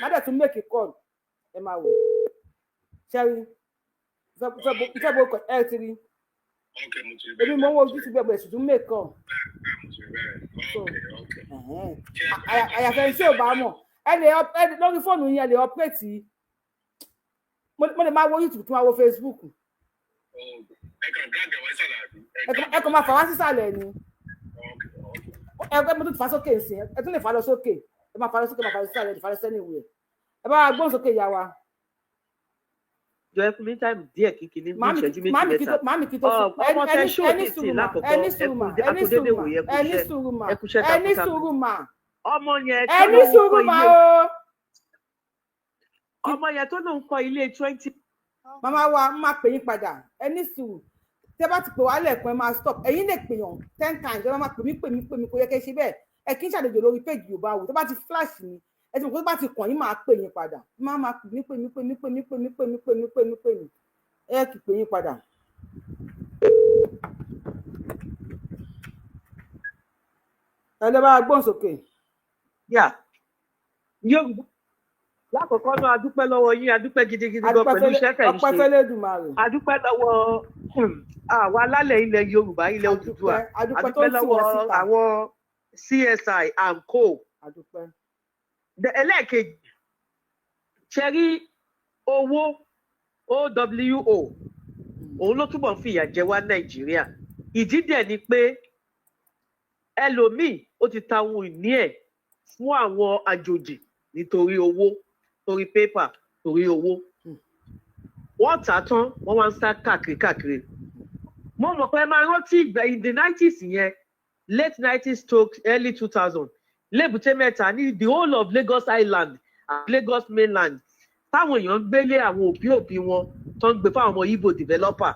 má dẹ̀ tún make a call ẹ máa wò ṣẹ́rí ìfẹ́ bó kọ ẹ ti rí èmi mo ń wo ojú ti gbẹ̀gbẹ̀ sì tún make call àyàfẹ́ tí ò bá mọ̀ ẹ lè lórí fóònù yẹn lè operate mo lè máa wo YouTube tí máa wo Facebook ẹ kàn máa fà wá sísàlẹ̀ ni ẹ mo tún fà sókè sí ẹ tún lè fà lọ sókè ẹ máa fà lọ sókè máa fà lọ sísàlẹ̀ ẹ fà lọ sẹ́ni ìwé ẹ bá gbóhùn sókè ìyá wa. Jọ ẹ fún mi táìmù díẹ̀ kíkiri ní ìṣẹ́jú méjì mẹ́ta ọmọ tẹ ṣóòtì sí lákòókò akúndédé wòye ẹkúṣẹ́ takuntakun ọmọ yẹn tó lóun kọ́ ilé 20. Màmá wa máa pè yín padà ẹni sùúrù tẹ bá ti pè wá lẹ́ẹ̀kan ẹ máa stop ẹ̀yin lè pè yàn 10 times ẹ máa pè mí kò yẹ kẹ́ ṣe bẹ́ẹ̀ ẹ kì í ṣàlejò lórí page Yorùbáwùyí tó bá ti flash ni ẹ ti mọ̀ pé tó bá ti kàn yín máa pè yín padà máa pè mí ẹ kì í pè yín padà. ẹ lè bá gbọ́n sókè. Yorùbá lákòókò náà adúpẹ́ lọ́wọ́ yín adúpẹ́ gidigidi gan pẹ̀lú iṣẹ́ tẹ̀ ń ṣe adúpẹ́ lọ́wọ́ àwa alálẹ̀ ilẹ̀ Yorùbá ilẹ̀ Odùduwà adúpẹ́ lọ́wọ́ àwọn CSI and co. Ẹlẹ́ẹ̀kejì ṣe rí owó OWO òun ló túbọ̀ ń fìyà jẹ wá Nàìjíríà ìdí dẹ̀ ni pé ẹlòmíì ó ti ta ohun ìní ẹ̀ fún àwọn àjòjì nítorí owó torí pépà torí owó wọ́n tà tán wọ́n wá ń sá káàkiri mo mọ̀ pé máa rántí ìgbà in the 90s yẹn late 90s stroke early 2000 lébùté mẹ́ta ní the whole of Lagos Island and Lagos mainland táwọn èèyàn ń gbélé àwọn òbí wọn tó ń gbé fáwọn ọmọ Igbo developer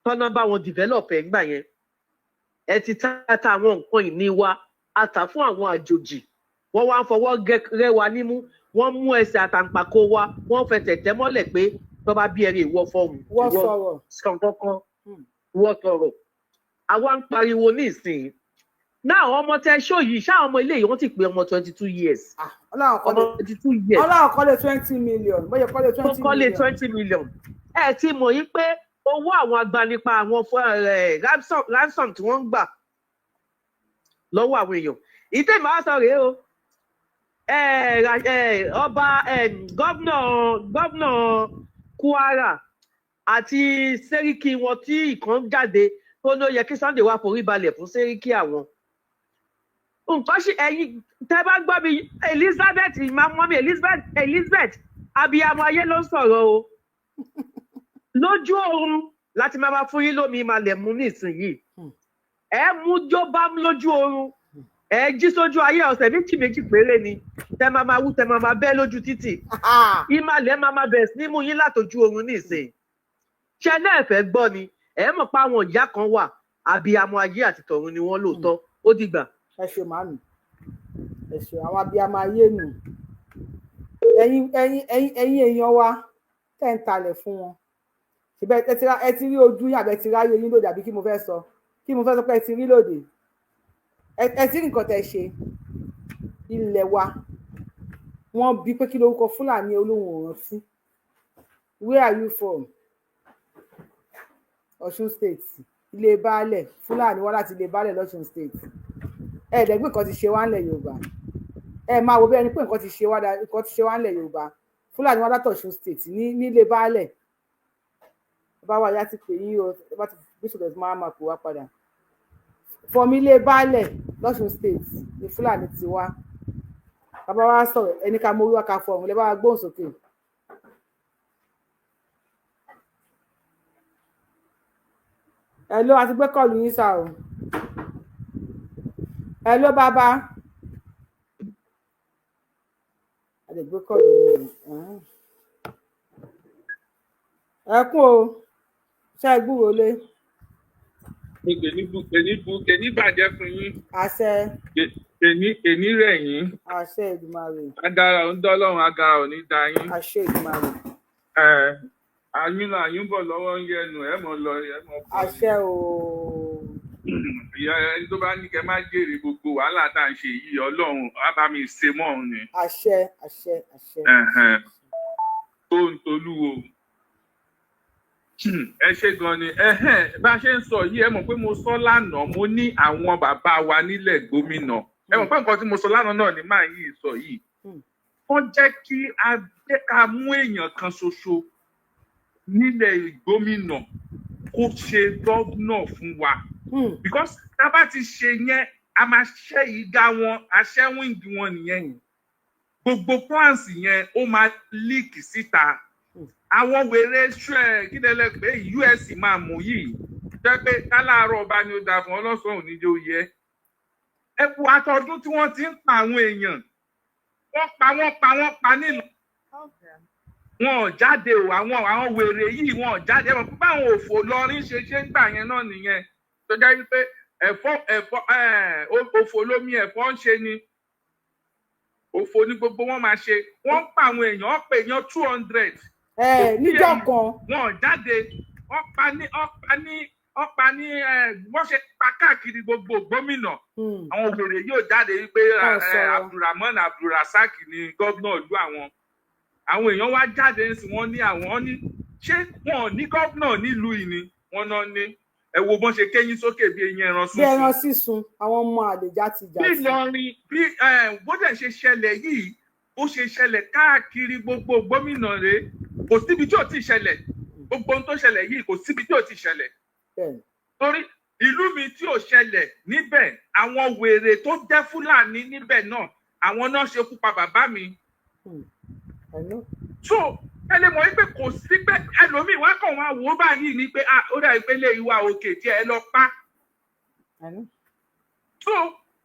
tọ́nà bá wọn develop ẹ̀ ńgbà yẹn ẹ ti tata àwọn nǹkan ìní wa ata fún àwọn àjòjì wọ́n wá ń fọwọ́ rẹ́ wa nímú wọ́n mú ẹsẹ̀ àtàǹpàkò wa wọ́n fẹsẹ̀ tẹ̀ mọ́lẹ̀ pé tó bá bí ẹrẹ ìwọ fọhùn ìwọ sàn kankan ìwọ sọ̀rọ̀ àwa ń pariwo ní ìsìn náà àwọn ọmọ tẹ ṣó yìí ṣáà ọmọ ilé yìí wọ́n ti pé ọmọ 22 years ọmọ 22 years Ọlọ́run kọ́lé 20 million bóyá kọ́lé 20 million. kọ́lé 20 million ẹ ti mọ̀ yín pé owó àwọn agbanipa àwọn ransom tí wọ́n ń gbà lọ́wọ́ àwọn èèyàn ìtẹ́ ìmọ̀ àṣọ rèé o ọba gómìnà Kwara àti sẹ́ríkì wọn tí ìkan jáde tó ló yẹ kí Sunday wá forí balẹ̀ fún sẹ́ríkì àwọn nǹkan ṣe ẹ̀yin tẹ́ bá gbọ́ mi Elizabeth mọ́mí Elizabeth abiyamọ ayé ló ń sọ̀rọ̀ o lójú oorun láti máa fún yín lómi ìmàlẹ̀ mú nísìnyìí ẹ mú jó bá mú lójú oorun ẹ jí sójú ayé ọ̀sẹ̀ méjì péré ni tẹ máa wú tẹ máa bẹ́ lójú títì ìmàlẹ̀ máa bẹ̀rẹ̀ sí ní mú yín látọjú oorun nísìnyìí ṣe náà fẹ́ gbọ́ ni ẹ mọ̀ pé àwọn ìyá kan wà abiyamọ ayé àti tọ̀run ni wọ́n lóòótọ́ ó dìgbà. ẹ ṣe màmí ẹ ṣe àwọn abiyamọ ayé nù ẹ̀yin èèyàn wa tẹ́ ń talẹ̀ fún wọn ṣùgbọ́n ẹ ti rí ojú yín àbẹ ti ráyè yín lòdì àbí kí mo fẹ́ sọ pé ẹ ti rí lòdì ẹ ti rí nǹkan tẹ́ ṣe ilẹ̀ wa wọ́n bí pé kí lórúkọ Fúlàní olóhùn ọ̀ràn sí where are you from? Ọ̀ṣun state ilé baálẹ̀ Fúlàní wá láti ilé baálẹ̀ lọ́ṣun state ẹ̀ẹ́dẹ́gbẹ́ nǹkan ti ṣe wá ńlẹ̀ Yorùbá ẹ máa wo bí ẹni pé nǹkan ti ṣe wá ńlẹ̀ Yorùbá Fúlàní wá látọ̀ṣun state ní ilé baálẹ̀ bá wà yá ti pè yín o bá ti bíṣọ̀dọ̀ tí máa pè wá padà fọmi ilé baálẹ̀ lọ́ṣun state ní Fúlàní ti wá bàbá wa sọ̀rọ̀ ẹni ká mórí wá ká fọ̀rùn lẹ́ bá wa gbóhùn sókè. Hello, àti gbé kọ́ọ̀lù yín sá o. Hello, bàbá. Àti gbé kọ́ọ̀lù yín. Ẹkún o, ṣé ẹ gbúròó lé? Èní bàjẹ́ fún yín. Àṣẹ. Èní rẹ̀ yín. Àṣẹ Èdùmàrè. Agara ń dọ́lọ́run, agara ò ní da yín. Àṣẹ Èdùmàrè. Àyúnbọ̀ lọ́wọ́ ń yẹnu ẹ̀ mọ̀ lọ ẹ̀ mọ̀ bọ̀. Àṣẹ o. Ìyá ẹni tó bá ní kẹ́ má jèrè gbogbo wàhálà tá à ń ṣe yìí Ọlọ́run á bá mi ṣe mọ́ òun ni. Àṣẹ. Tó ń tolúwo. Ẹ ṣe gan ni bá a ṣe ń sọ yìí ẹ mọ̀ pé mo sọ lánàá mo ní àwọn bàbá wa nílẹ̀ gómìnà ẹ mọ̀ pé nǹkan tí mo sọ lánàá náà ni máa yìí sọ yìí wọ́n jẹ́ kí a mú èèyàn kan ṣoṣo nílẹ̀ gómìnà kó ṣe gómìnà fún wa because tá a bá ti ṣe yẹn a máa ṣe ìga wọn aṣẹ́wìngì wọn nìyẹn gbogbo plans yẹn ó máa líìkì síta àwọn wèrè kí lẹ́lẹ́ pé US máa mú yìí jẹ́ pé káláàárọ̀ ọba ni ó dà fún ọlọ́sàn òní jẹ́ òye ẹ̀kú àtọ́dún tí wọ́n ti ń pa àwọn èèyàn wọ́n pa nílùú wọn ò jáde o àwọn wèrè yìí wọn ò jáde ẹ̀mọ̀ pípa àwọn òfò lọrin ṣe ń gbà yẹn náà nìyẹn tó jẹ́ wípé òfò lómi ẹ̀fọ́ ń ṣe ni òfò ní gbogbo wọn máa ṣe wọ́n pa àwọn èèyàn wọ́n pè èèyàn 200 níjọ́ kan wọn jáde wọ́n pa ní wọ́n ṣe pa káàkiri gbogbo gómìnà àwọn òwèrè yóò jáde wípé Abdulrahman Aburasak ni gómìnà ìlú àwọn èèyàn wá jáde sí wọn ní àwọn ní ṣé wọn ò ní gómìnà nílùú yìí ni wọn náà ní ẹ wo bọ́n ṣe kéyìn sókè bí eyín ẹran sísun. bí ẹran sísun àwọn ọmọ àlèjá ti jà sí. bí Ìlọrin bí bó dẹ̀ ṣe ṣẹlẹ̀ yìí ó ṣe ṣẹlẹ̀ káàkiri gbogbo gómìnà rẹ̀ kò síbi tí ò ti ṣẹlẹ̀ gbogbo ohun tó ṣẹlẹ̀ yìí kò síbi tí ò ti ṣẹlẹ̀. torí ìlú mi tí ò ṣẹlẹ̀ níbẹ̀ àwọn wèrè tó jẹ́ Fúlàní níbẹ̀ náà àwọn náà ṣekú pa bàbá mi. so ẹ lè mọ̀ wípé kò sí pé ẹlòmíì wá kàn wá wò ó báyìí ni pé ó dà pé lè ìwà òkè tí ẹ lọ pa. so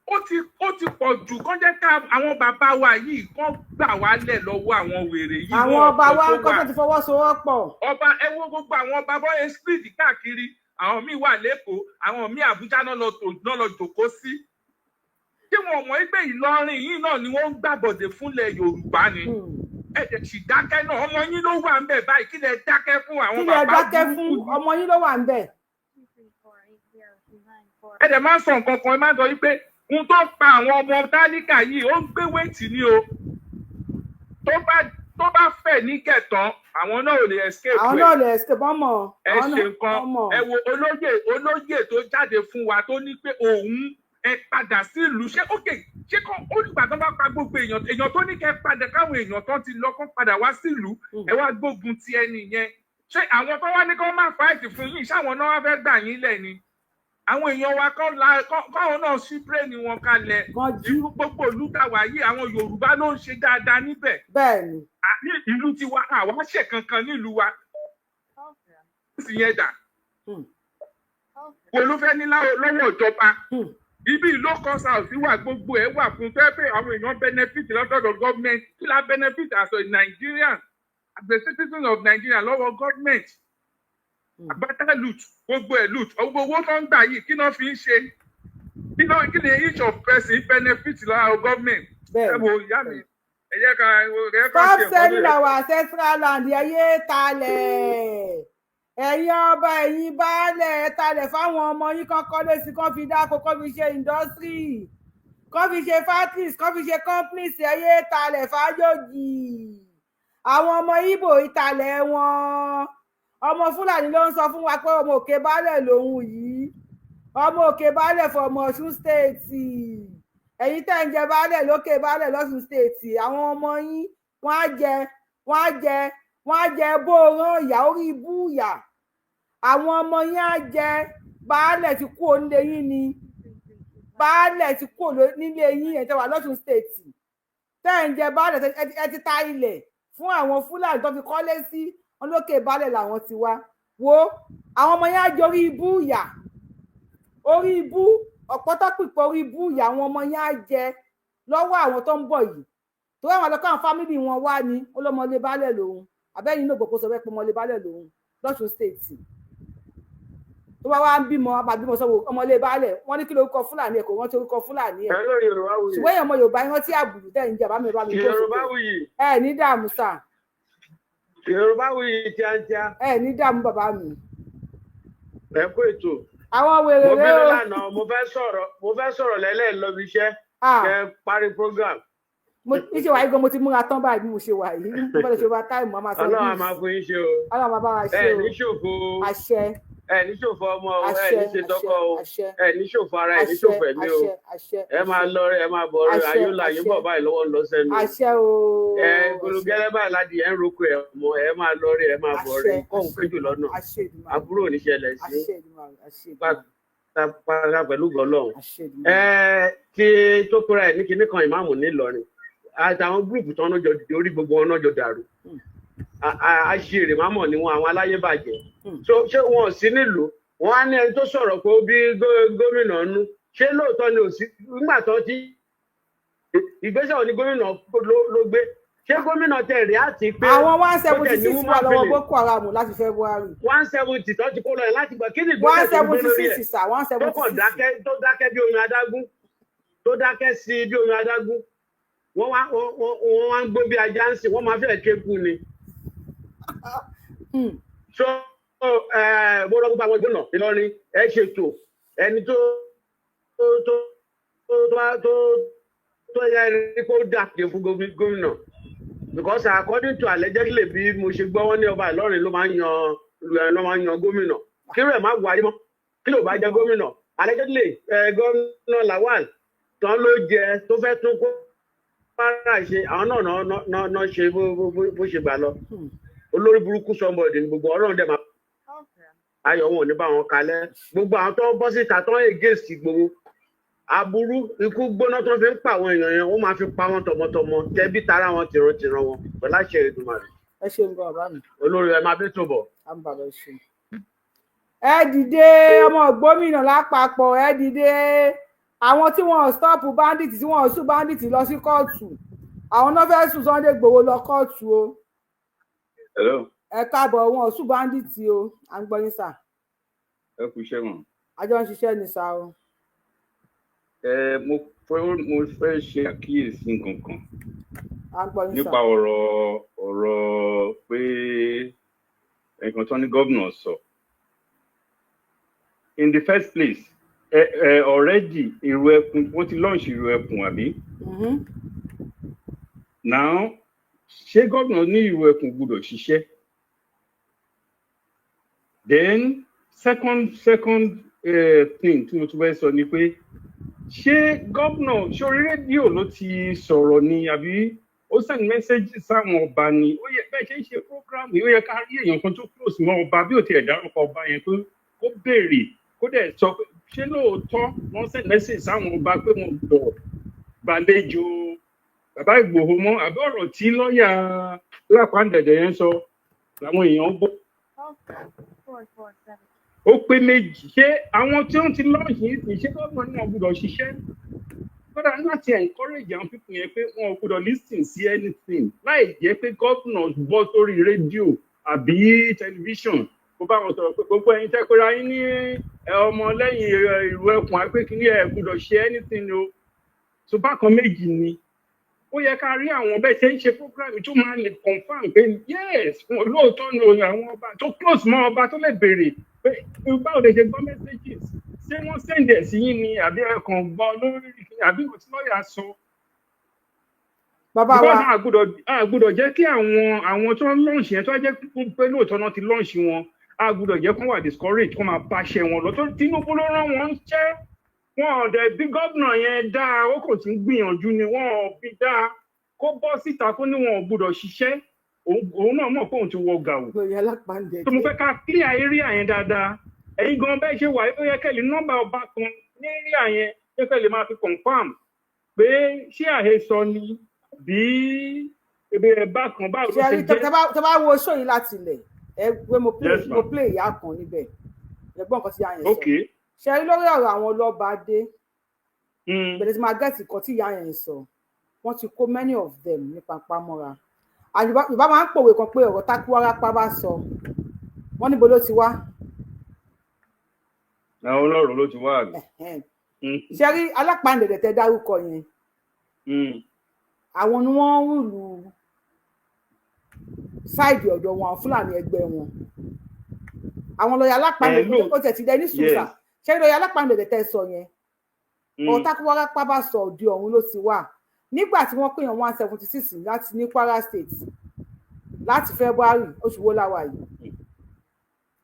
ó ti pọ̀ jù kán jẹ́ ká àwọn bàbá wa yìí kán gbà wá lẹ̀ lọ́wọ́ àwọn wèrè yìí. àwọn ọba wa kọ́ tó ti fọwọ́sowọ́pọ̀. ọba ẹ wo gbogbo àwọn ọba bọ́ ẹ spirit káàkiri àwọn míì wà lẹ́kọ̀ọ́ àwọn míì Àbújá náà lọ jòkó sí kí wọn mọ̀ pé Ìlọrin yìí náà ni wọ́n ń gbàbọ̀dẹ̀ fúnlẹ̀ Yorùbá ni ẹ̀jẹ̀ sì dákẹ́ náà ọmọ yín ló wà ń bẹ̀ báyìí kí lẹ dákẹ́ fún àwọn bàbá kí lẹ dákẹ́ fún ọmọ yín ló wà ń bẹ̀. ẹ̀jẹ̀ máa ń sọ nǹkan kan ẹ máa ń sọ wípé ohun tó pa àwọn ọmọ tálíkà yìí ó ń gbé wéètì ni o tó bá fẹ̀ ní kẹtàn àwọn náà ò lè escape àwọn náà ò lè escape ọmọ ẹ ṣe nǹkan ẹ wo olóyè tó jáde fún wa tó ní pé òun ẹ padà sí ìlú ṣé ókè ṣé kàn ó nígbà tó bá pa gbogbo èèyàn tó ní kẹ padà káwọn èèyàn tó ti lọ kó padà wá sí ìlú ẹ wá gbógun ti ẹni yẹn ṣé àwọn tó wá ní kó má fáìtì fún yín ṣáwọn náà wá fẹ́ gbà yín lẹ̀ ni àwọn èèyàn wa káwọn náà ṣí bírèèni wọn kalẹ̀ ìlú gbogbo ìlú tàwa yìí àwọn Yorùbá ló ń ṣe dáadáa níbẹ̀ bẹ́ẹ̀ni ní ìlú tiwa àwa ṣe kankan nílùú wa sì yẹn dà wo ló fẹ́ ní lọ́wọ́ ìjọba ibi low cost house wà gbogbo ẹ̀ wà fún fẹ́ pé àwọn èèyàn benefit lọ́dọ̀ government kí la benefit as a Nigerian as a citizen of Nigeria lọ́wọ́ government àbátá loot gbogbo ẹ̀ loot gbogbo owó tó ń gbà yìí kí náà fi ń ṣe kí ni each of person benefit lọ́wọ́ government ẹ wo ìyá mi ẹ jẹ́ ká ẹ ká ṣe stop selling our ancestral land ẹyẹ talẹ̀ ẹ̀yin ọba ẹ̀yin baálẹ̀ talẹ̀ fáwọn ọmọ yín kan kọ́lé sí kan fi dáko kan fi ṣe industry kan fi ṣe factories kan fi ṣe companies ẹyẹ talẹ̀ fájòjì àwọn ọmọ Ìgbò ìtalẹ̀ wọn ọmọ Fúlàní ló ń sọ fún wa pé ọmọ òkè baálẹ̀ lòun yìí ọmọ òkè baálẹ̀ fọmọ Ọ̀ṣun state ẹ̀yin tẹ́ ń jẹ baálẹ̀ lókè baálẹ̀ lọ́ṣun state àwọn ọmọ yín wọ́n á jẹ bóorán ìyá orí ibú ìyá àwọn ọmọ yín á jẹ baálẹ̀ ti kú onílé yín ni baálẹ̀ ti kú nílé yín ẹ̀ tẹ́ wà lọ́ṣun state tẹ́ ń jẹ baálẹ̀ ẹ ti ta ilẹ̀ fún àwọn Fúlàní tó fi kọ́lé sí olókè baálẹ̀ làwọn ti wá wo àwọn ọmọ yẹn á jẹ orí ibú ìyà orí ibú ọ̀pọ̀tọ́pìpọ̀ orí ibú ìyà àwọn ọmọ yẹn á jẹ lọ́wọ́ àwọn tó ń bọ̀ yìí tó wà wọn lọ́kàn fámìlì wọn wá ní olómọlé baálẹ̀ lòun abẹ́yìn náà gbogbo sọ pé ọmọlé baálẹ̀ lòun lọ́ṣun state tó bá wá ń bímọ àbímọ sọ́wọ́ ọmọlé baálẹ̀ wọ́n ní kí lórúkọ Fúlàní ẹ̀ kò wọ́n ti orúkọ Fúlàní ẹ̀ ṣùgbọ́n èèyàn ọmọ Yorùbá yẹn tí àbùrù tẹ̀ ń jẹ àbámi bá mi kó sókè ẹ̀ ní dààmú sáà Yorùbá wuyì tíátíá. ẹ ní dààmú bàbá mi. ẹ kó ètò. àwọn wèrè rẹ o. mo bínú lánàá mo fẹ́ sọ̀rọ̀ lẹ́lẹ́ lọ́bi iṣẹ́ kẹ́ parí program. níṣẹ́ wàá gan mo ti múra tán báyìí bí mo ṣe wà yìí mo bẹ̀rẹ̀ ṣe wá táìmù a máa sọ Ọlọ́run a máa fún yín ṣe o. Ọlọ́run máa bá wa ṣe o. ẹ ní ṣòfò. àṣẹ. ẹ ní ṣòfò ọmọ o ẹ ní ṣe tọkọ o ẹ ní ṣòfò ara ẹ ní ṣòfò ẹ̀mí o ẹ máa lọ rẹ ẹ máa bọ̀ rẹ ayọ̀lá yín bọ̀ báyìí lọ́wọ́ ń lọ sẹ́nu. àṣẹ o. ẹ gbólógẹ́lẹ́ báyìí láti ẹ ń roko ẹ mọ ẹ máa lọ rẹ ẹ máa bọ̀ rẹ kọ́hún péjù lọ́nà àbúrò oníṣẹ̀lẹ̀ sí pàtàkì pẹ̀lú gọlọ́hún. kí tó kóra ẹ̀ ní kinní kan ìmáàmù nílọrin àtàwọn gúrùpù tán náà jọ dìde orí gbogbo wọn náà jọ dàrú àṣìírí mámọ̀ ni wọn àwọn aláyébàjẹ́ ṣé wọn ò sí nílùú wọn á ní ẹni tó sọ̀rọ̀ pé ó bí gómìnà nú ṣé lóòótọ́ ni ò sí nígbà tó ti ìgbésẹ̀ òní gómìnà ló gbé ṣé gómìnà tẹ̀ rí àti pé àwọn 176 wà lọ́wọ́ Boko Haram láti February 170 tó ti kó lọ yẹn láti gbà kí ni ìgbésẹ̀ tó gbé lórí ẹ̀ 176 tó kàn dákẹ́ bí omi adágún tó dákẹ́ sí bí omi adágún wọ́n wá ń gbó bí ajá ń sìn wọ́n máa fẹ́ kéku ni. so mo lọ gbogbo àwọn ìgbóná Ìlọrin ẹ ṣètò ẹni tó yẹ ẹni kó dàpọ̀ fún gómìnà because according to allegedly bí mo ṣe gbọ́ wọ́n ní ọba Ìlọrin ló máa ń yan gómìnà kí ló ẹ̀ má wáyé mọ́ kí ló bá jẹ gómìnà allegedly gómìnà Lawal tán ló jẹ tó fẹ́ tún kó para ṣe àwọn náà ṣe bó ṣe gbà lọ olórí burúkú sọmọdé ní gbogbo ọ̀rọ̀ dẹ̀ máa ayọ̀ wọn ò ní bá wọn kalẹ̀ gbogbo àwọn tó bọ́ síta tó ń against gbogbo aburú ikú gbóná tó fi ń pa àwọn èèyàn yẹn wọ́n máa fi pa wọn tọmọtọmọ tẹbí tara wọn tìrantìran wọn pẹ̀lú àṣẹ Èdùmàrè. ẹ ṣeun gan bàbá mi. olórí ẹ máa bí tó bọ̀. ẹ dìde ọmọ gómìnà lápapọ̀ ẹ dìde àwọn tí wọn stop bandit tí wọn sùn bandit lọ sí kóòtù àwọn náà fẹ́ẹ́ sùn Sunday Igboho lọ kóòtù o. Hello. ẹ káàbọ̀ wọn sùn bandit o à ń gbọ́ yín sà. ẹ kú iṣẹ́ mọ̀. àjọ ń ṣiṣẹ́ ní sa o. Mo fẹ́ ṣe àkíyèsí nǹkan kan nípa ọ̀rọ̀ pé nǹkan tó ní gómìnà sọ. In the first place, already ìrù ẹkùn wọ́n ti launch ìrù ẹkùn àbí? Now, ṣé gómìnà ní ìrù ẹkùn gbọ́dọ̀ ṣiṣẹ́? Then second thing tí mo tún fẹ́ sọ ni pé ṣé gómìnà sórí rédíò ló ti sọ̀rọ̀ ni àbí ó send message sáwọn ọba ni? Ó yẹ bẹ́ẹ̀ ṣe ń ṣe program yìí, ó yẹ ká rí èèyàn kan tó close mọ́ ọba bí ò tiẹ̀ dárúkọ ọba yẹn pé kó béèrè kó dẹ̀ sọ pé ṣé lóòótọ́ wọ́n send message sáwọn ọba pé wọ́n gbọ́ gbàlejò bàbá Ìgbòho mọ́ àbí ọ̀rọ̀ tí lọ́ọ̀yà Lápàndẹ̀dẹ̀ yẹn sọ làwọn èèyàn gbọ́. Ó pé méjì ṣé àwọn tí wọ́n ti lọ́ọ̀ṣì yìí ṣé gómìnà náà gbọ́dọ̀ ṣiṣẹ́? Kódà láti encourage àwọn pípọ̀ yẹn pé wọn ò gbọ́dọ̀ listen sí anything láì jẹ́ pé gómìnà bọ́ sórí rédíò àbí tẹlifíṣàn kó bá wọn sọ̀rọ̀ pé gbogbo ẹ̀yin tẹ́kọ̀ọ́ra yín ní ọmọ lẹ́yìn ìlú ẹkùn àpé kí ní ẹ̀ gbọ́dọ̀ ṣe anything o. So bákan méjì ni ó yẹ ká rí àwọn bẹ́ẹ̀ ṣe ń ṣe program tó máa lè confam pé yes lóòótọ́ ni àwọn ọba tó close mọ́ ọba tó lè béèrè pé báwo lè ṣe gbọ́ messages ṣé wọ́n send ẹ̀ sí yín ni àbí ẹ̀kan gbọ́ lórí àbí kò tí lọ́ọ̀yà sọ. Bàbá wa àgbọ́dọ̀ jẹ́ kí àwọn tó ń launch yẹn tó jẹ́ pé lóòótọ́ náà ti launch wọn àgbọ́dọ̀ jẹ́ kó wà discourage kó máa báṣẹ wọn lọ tó Tinubu ló rán wọn ń ṣẹ́ wọn ọ̀dẹ̀ bí gómìnà yẹn dáa ó kò tí ń gbìyànjú ni wọn ò bí dáa kó bọ́ síta kó ní wọn ò gbọ́dọ̀ ṣiṣẹ́ òun náà mọ̀ pé òun ti wọ gàù. tó mo fẹ́ ká clear area yẹn dáadáa ẹ̀yin gan bẹ́ẹ̀ ṣe wà ó yẹ kẹ́lẹ̀ nọ́mbà ọba kan ní area yẹn yẹ kẹ́lẹ̀ máa fi confam pé ṣé àhesọ ni bí ebi ẹ̀bá kan báwo ló ṣe jẹ́. tẹ bá wo ṣó yìí láti ilẹ̀ ẹ pé mo play ìyá kan níbẹ̀ ẹ̀gbọ́n kan tí ìyá yẹn sọ ṣe rí lórí ọ̀rọ̀ àwọn ọlọ́ba dé bẹ̀rẹ̀ tí máa gẹ̀ẹ́sì kan tí ìyá yẹn sọ wọ́n ti kó many of them ní papamọ́ra Yorùbá máa ń pòwe kan pé ọ̀rọ̀ tákúwárápá bá sọ wọ́n níbo ló ti wá. àwọn ọlọ́run ló ti wá àgbẹ̀. ṣe rí Alápàndẹ̀dẹ̀ tẹ dárúkọ yẹn àwọn ni wọ́n ń rúlu sáìdì ọ̀dọ̀ wọn Fúlàní ẹgbẹ́ wọn àwọn lọ́ọ̀yà Alápàndẹ̀dẹ̀ ó tẹ̀ ti dẹ ní sùúrà ṣe rí lọ́ọ̀yà Alápàndẹ̀dẹ̀ tẹ sọ yẹn ọ̀rọ̀ tákúwárápá bá sọ òdi ọ̀hún ló ti wà nígbà tí wọ́n pèèyàn 176 láti ní Kwara State láti February oṣù wo láwa yìí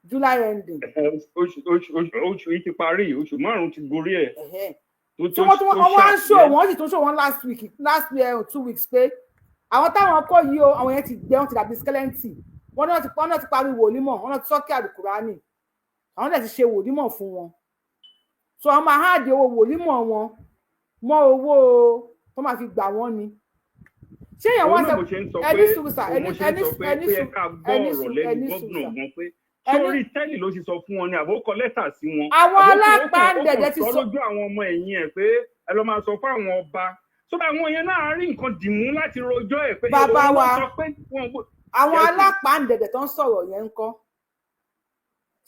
July ending. oṣù yìí ti parí oṣù márùn-ún ti gorí ẹ̀. tí wọ́n wá ń ṣò wọ́n sì tún ṣò wọ́n last week 2 weeks pé àwọn táwọn kọ́ yìí o àwọn yẹn ti gbẹ wọn ti dàbí skeleton wọ́n náà ti parí wòlímọ̀ wọ́n náà ti sọ́kì àlùkùránì àwọn náà ti ṣe wòlímọ̀ fún wọn so àwọn máa háàdì owó wòlímọ̀ wọn mọ́ owó tó máa fi gbà wọ́n ni ṣé èèyàn wọ́n sọ ẹni sùúrùsà ẹni sùúrùsà sórí tẹ́lì ló ti sọ fún wọn ni àbókọ lẹ́tà sí wọn. àwọn Alápàndẹ̀dẹ̀ ti sọ lójú àwọn ọmọ ẹ̀yìn ẹ̀ pé ẹ lọ máa sọ fún àwọn ọba tó bá àwọn yẹn náà rí nǹkan dìmú láti rojọ́ ẹ̀ pé bàbá wa àwọn Alápàndẹ̀dẹ̀ tó ń sọ̀rọ̀ yẹn ń kọ́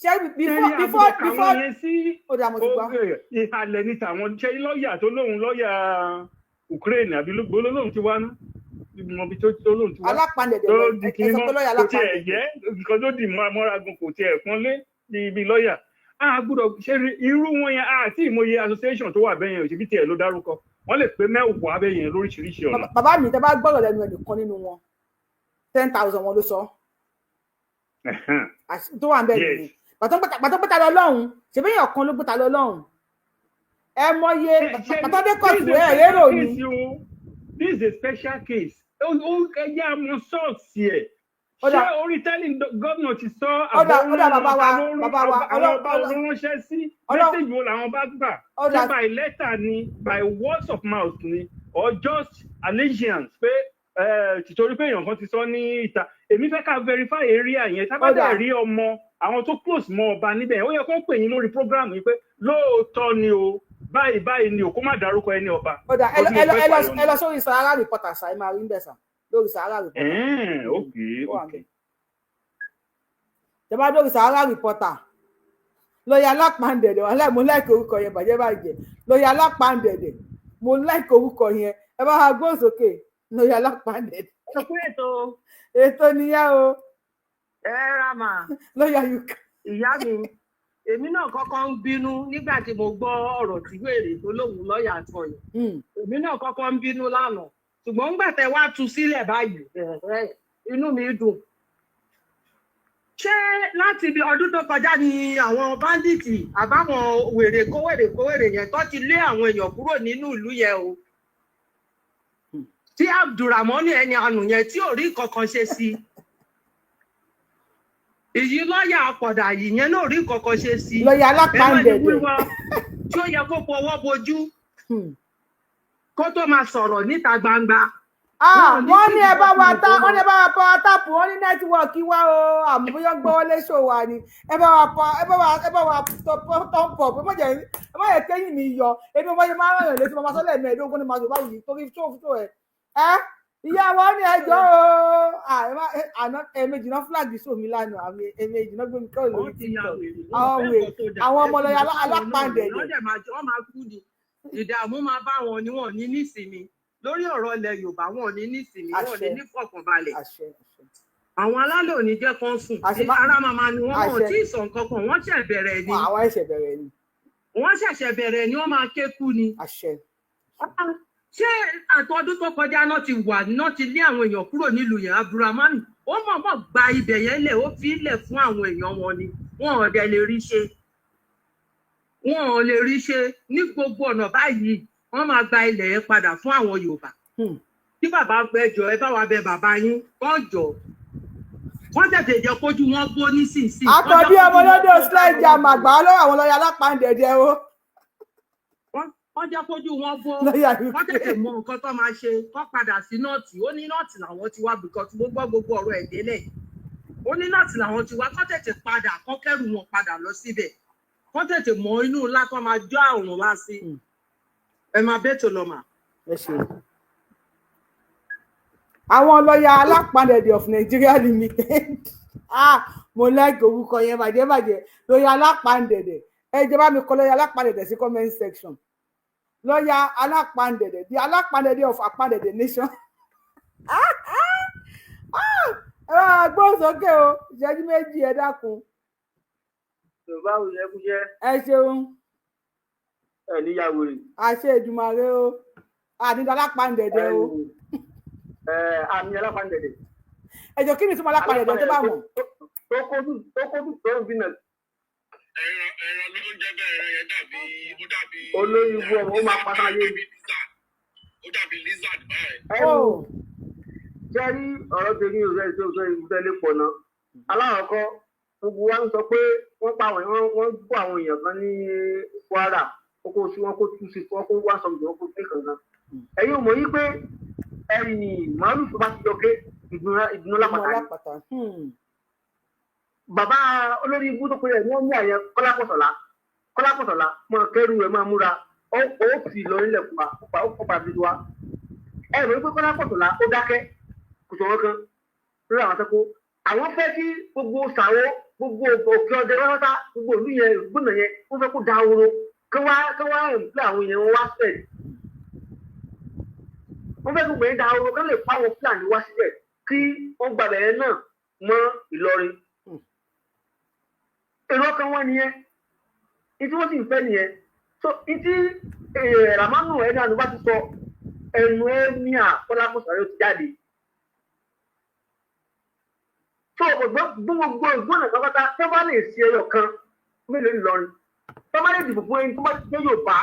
ṣé before ó dà mo ti gbọ́. ìhàlẹ̀ ni tàwọn ṣe lọ́ọ̀yà tó lóun lọ́ọ̀yà Ukraine àbí lóun ti wá ná mọbi tó lóun ti wá Alápàndẹ̀dẹ̀ ẹ sọ pé lọ́ọ̀yà Alápàndẹ̀dẹ̀ kò tiẹ̀ yẹ nǹkan tó dì mọ́ amọ́ragun kò tiẹ̀ pọ́nlé ní ibi lọ́ọ̀yà a gbọ́dọ̀ ṣe irú wọn yẹn àti ìmọye association tó wà bẹ́yẹn òṣèbí tiẹ̀ ló dárúkọ wọ́n lè pé mẹ́wàá bẹ́yẹn lóríṣiríṣi ọ̀nà. bàbá mi tẹ bá gbọ́rọ̀ lẹ́nu ẹnìkan nínú wọn 10,000 wọn ló sọ tó wà ń bẹ̀ nìyẹn bàtọ́ pẹ́ta lọ lọ́hùn ṣèbí èèyàn kan ló gbọ́ta lọ lọ́hùn ẹ mọye bàtọ́ dé kọ́ọ̀tù ẹ̀ rérò ni. This is a special case. Ó ẹyẹ àmọ́ sọ́ọ̀sì ẹ̀. Ṣé orí tẹ́lẹ̀ gómìnà ti sọ àwọn ọba ránṣẹ́ sí mẹ́sẹ̀jì wo làwọn bá gbà? Ṣé by letter ni by words of mouth ni or just allegiance pé tìtorí pé èèyàn kan ti sọ ní ìta. Èmi fẹ́ ká verify area yẹn tábàdà rí ọmọ àwọn tó close mọ́ ọba níbẹ̀ ó yẹ kó pè yín lórí program yìí pé lóòótọ́ ni o báyìí ni o kó má dárúkọ ẹni ọba. Ọ̀dà ẹ lọ sórí Sahara Reporter ṣáà ẹ máa rí ń bẹ̀ sà lórí Sahara Reporter. Okay. Tẹ́ bá lórí Sahara Reporter lọ́ọ̀yà alápàǹdẹ̀dẹ̀ wàhálà mo láìkè orúkọ yẹn bàjẹ́ lọ́ọ̀yà alápàǹdẹ̀dẹ̀ mo láìkè orúkọ yẹn ẹ bá wa gbọ́ sókè lọ́ọ̀yà alápàǹdẹ̀dẹ̀. ètò nìyẹn o. ẹ rà mà. lọ́ọ̀yà yùkà. ìyá mi èmi náà kọ́kọ́ ń bínú nígbà tí mo gbọ́ ọ̀rọ̀ tí wèrè tó lóun lọ́ọ̀yà sọ yìí èmi náà kọ́kọ́ ń bínú lánàá ṣùgbọ́n ńgbà tẹ́ wá tú sílẹ̀ báyìí inú mi dùn. ṣé láti ibi ọdún tó kọjá ni àwọn báńdíìtì àbáwọn wèrè kówèrè yẹn tó ti lé àwọn èèyàn kúrò nínú ìlú yẹn o tí Abdulrahman ẹni àánú yẹn tí ò rí kankan ṣe sí èyí lọ́ọ̀yà àpọ̀dà yìí yẹn náà rí kankan ṣe sí lọ́ọ̀yà alápàǹdẹ̀dẹ̀ tí ó yẹ kó fọwọ́ bojú kó tó máa sọ̀rọ̀ níta gbangba. wọ́n ní ẹ bá wa power tap wọ́n ní nẹ́tíwọ̀kì wa o àmúyọ́ gbọ́wọ́ léṣò wa ni ẹ bá wa tọ́pù ọ̀pọ̀ ẹ má yẹ kéyìn mi yọ ebi wọ́n yẹ máa ràn yàn létí mo máa sọ lẹ́ẹ̀mẹ́ẹ̀ẹ́dógún ní máa sọ báyìí torí tó ẹ̀ ìyá wa ní ẹjọ́ o ẹ̀ẹ̀mejì náà flag show mi lánàá ẹ̀ẹ̀mejì náà gbé mi kọ́ lórí TikTok àwọn ọmọ lọ́yà alápàǹdẹ̀dẹ̀. wọ́n máa kú ni ìdààmú máa bá wọn ni wọn ò ní nísìmí lórí ọ̀rọ̀ ilẹ̀ Yorùbá wọn ò ní nísìmí wọn ò ní nífọ̀kànbalẹ̀ àwọn alálẹ̀ ò ní jẹ́ kán sùn ara màmá ni wọ́n ò tí ì sọ nǹkan kan wọ́n ṣẹ̀ bẹ̀rẹ̀ ni wọ́n ṣẹ̀ṣẹ̀ bẹ̀rẹ̀ ni wọ́n máa ké kú ni. ṣé àtọ́dún tó kọjá náà ti lé àwọn èèyàn kúrò nílùú yẹn Abdulrahman ó mọ̀ọ́mọ̀ gba ibẹ̀ yẹn lẹ̀ ó fi lẹ̀ fún àwọn èèyàn wọn ni wọn ò dẹ̀ lè rí ṣe ní gbogbo ọ̀nà báyìí wọ́n máa gba ilẹ̀ yẹn padà fún àwọn Yorùbá tí bàbá fẹ́ jọ ẹ bá wa bẹ bàbá yín kán jọ wọ́n tètè jẹ́ kójú wọn gbó nísinsìnyí. àtọ̀bí ọmọlódé slide jam àgbà lọ́wọ́ àwọn lọ́ọ̀yà alápàǹdẹ̀dẹ̀ o. wọ́n jẹ́ kójú wọn gbó wọ́n tètè mọ nǹkan tó máa ṣe kán padà sí nọ́ọ̀tì ó ní nọ́ọ̀tì làwọn ti wá bìkọ́ tí mo gbọ́ gbogbo ọ̀rọ̀ ẹ̀ délẹ̀ ó ní nọ́ọ̀tì làwọn ti wá kán tètè padà kán kẹ́rù wọn padà lọ síbẹ̀ kán tètè mọ inú ńlá kán máa jọ àrùn ńlá sí ẹ máa bẹ́tò lọ mà. àwọn lọ́ọ̀yà alápàǹdẹ̀dẹ̀ of Nigeria Limited mo like orúkọ yẹn bàjẹ́ lọ́ọ̀yà alápàǹdẹ̀dẹ̀ ẹ jẹ́ bá mi kọ lọ́ọ̀yà alápàǹdẹ̀dẹ̀ sí comment section lọ́ọ̀yà alápàǹdẹ̀dẹ̀ the alápàǹdẹ̀dẹ̀ of apàǹdẹ̀dẹ̀ nation. gbóòsókè o ìṣẹ́jú méjì ẹ dákun. Yorùbá ò yẹ kú jẹ́. ẹ ṣeun. ẹ níyàwó rẹ̀. àṣẹ Èdùmàrè o àdìdá alápàǹdẹ̀dẹ̀ o. àmì alápàǹdẹ̀dẹ̀. ẹjọ kí ni tí mo alápàǹdẹ̀dẹ̀ tó bá mọ̀. tó kódù tó ń bínú. ẹran ló ń jẹ bẹ́ẹ̀ ẹran yẹn dàbí ó dàbí. olóyún ibú ọmọ ó máa pátá yé. ó dàbí lizard báyìí. jẹ́ rí ọ̀rọ̀ tèmi ò rẹ̀ tó ìbútẹ́lẹ̀ pọ̀ náà. aláwọ̀kọ́ gbogbo wa ń sọ pé wọ́n kó àwọn èèyàn kan ní Kwara wọ́n kó sí wọ́n kó tú sí wọ́n kó wá sọ̀rọ̀ wọ́n kó sí kankan. ẹ̀yin ò mọ̀ yí pé màálù tó bá ti jọ ké ìdùnnú lápàtà ni. bàbá olórí ibú tó pe ẹ̀ ní wọ́n ní àyẹ kọ́lápọ̀sọ̀lá mọ̀ kẹ́rù ẹ̀ máa múra ó fi lọ nílẹ̀ pupa ó kọ́pa fi wá. ẹ mọ̀ pé kọ́lápọ̀sọ̀lá ó dákẹ́ kò sọ̀rọ̀ kan lórí àwọn akẹ́kọ̀ọ́ àwọn fẹ́ kí gbogbo sàwọ́ gbogbo òkè ọdẹ rárá gbogbo ìlú yẹn gbọ́nà yẹn wọ́n fẹ́ kó da oró kí wá ẹ̀mí àwọn èèyàn wọn wá sẹ̀. wọ́n fẹ́ gbogbo yẹn da oró kí wọ́n lè pa àwọn Fúlàní wá síbẹ̀ kí wọ́n gbàgbẹ́ yẹn náà mọ́ Ìlọrin. èrò ọkàn wọn nìyẹn ìtí wọ́n sì ń fẹ́ nìyẹn so ìtí Ràmánù ẹni àdúgbò ti sọ ẹnu ẹ̀mí Kọ́lápọ̀sọ̀lá ti jáde. tó gbogbo ìgbóná pápátá tó bá lè ṣe ẹyọ kan mélòó Ìlọrin tó bá lè dìbò fún ẹni tó bá jẹ́ Yorùbá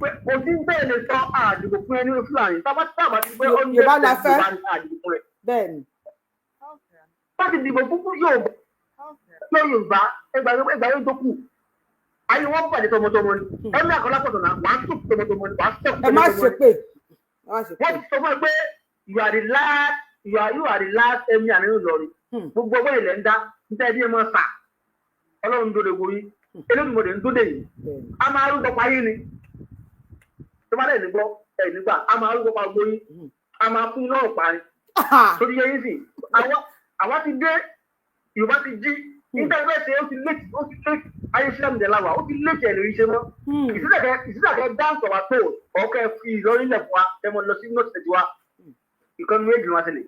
pé òsì bẹ́ẹ̀ lè sọ àdìbò fún ẹni Fúlàní tábà ti pé ó ń Yorùbá la fẹ́ àdìbò fún rẹ̀. bẹ́ẹ̀ni. wọ́n ti dìbò fún Yorùbá ẹgbàá tó kù ayé wọn pàdé tọmọtọmọ ni ẹ̀mí Kọ́lápọ̀sọ̀lá wàá tó tọmọtọmọ ni wàá sẹ́kù tọmọtọmọ ni. ẹ má ṣe pé. wọ́n ti sọ fún ẹ pé you are the last ẹ̀mí àníyàn Ìlọrin gbogbo ọgbọ́n ilẹ̀ ń dá níta ẹbí ẹ máa sà Ọlọ́run ń dóde gorí Elédùmarè ń dóde yìí a máa rúgbọ pa yín ni tó bá dẹ̀ nígbọ́ ẹ̀ nígbà a máa rúgbọ pa gbóyún a máa fún náà parí tó ti yẹ yín sí àwa ti dé Yorùbá ti jí níta ẹgbẹ́ ṣe ó ti létí ayé fílẹ̀mù dẹ̀ láwà ó ti léṣe ẹ̀ lórí iṣẹ́ mọ́ ìsídàkẹ́ dáńsọ̀ wa tó ọ̀kẹ́ fi Ìlọrin lẹ̀ fún wa ẹ mọ lọ sí nọ́ọ̀tì tẹ̀jú wa ìkànnì méjì wọn ṣẹlẹ̀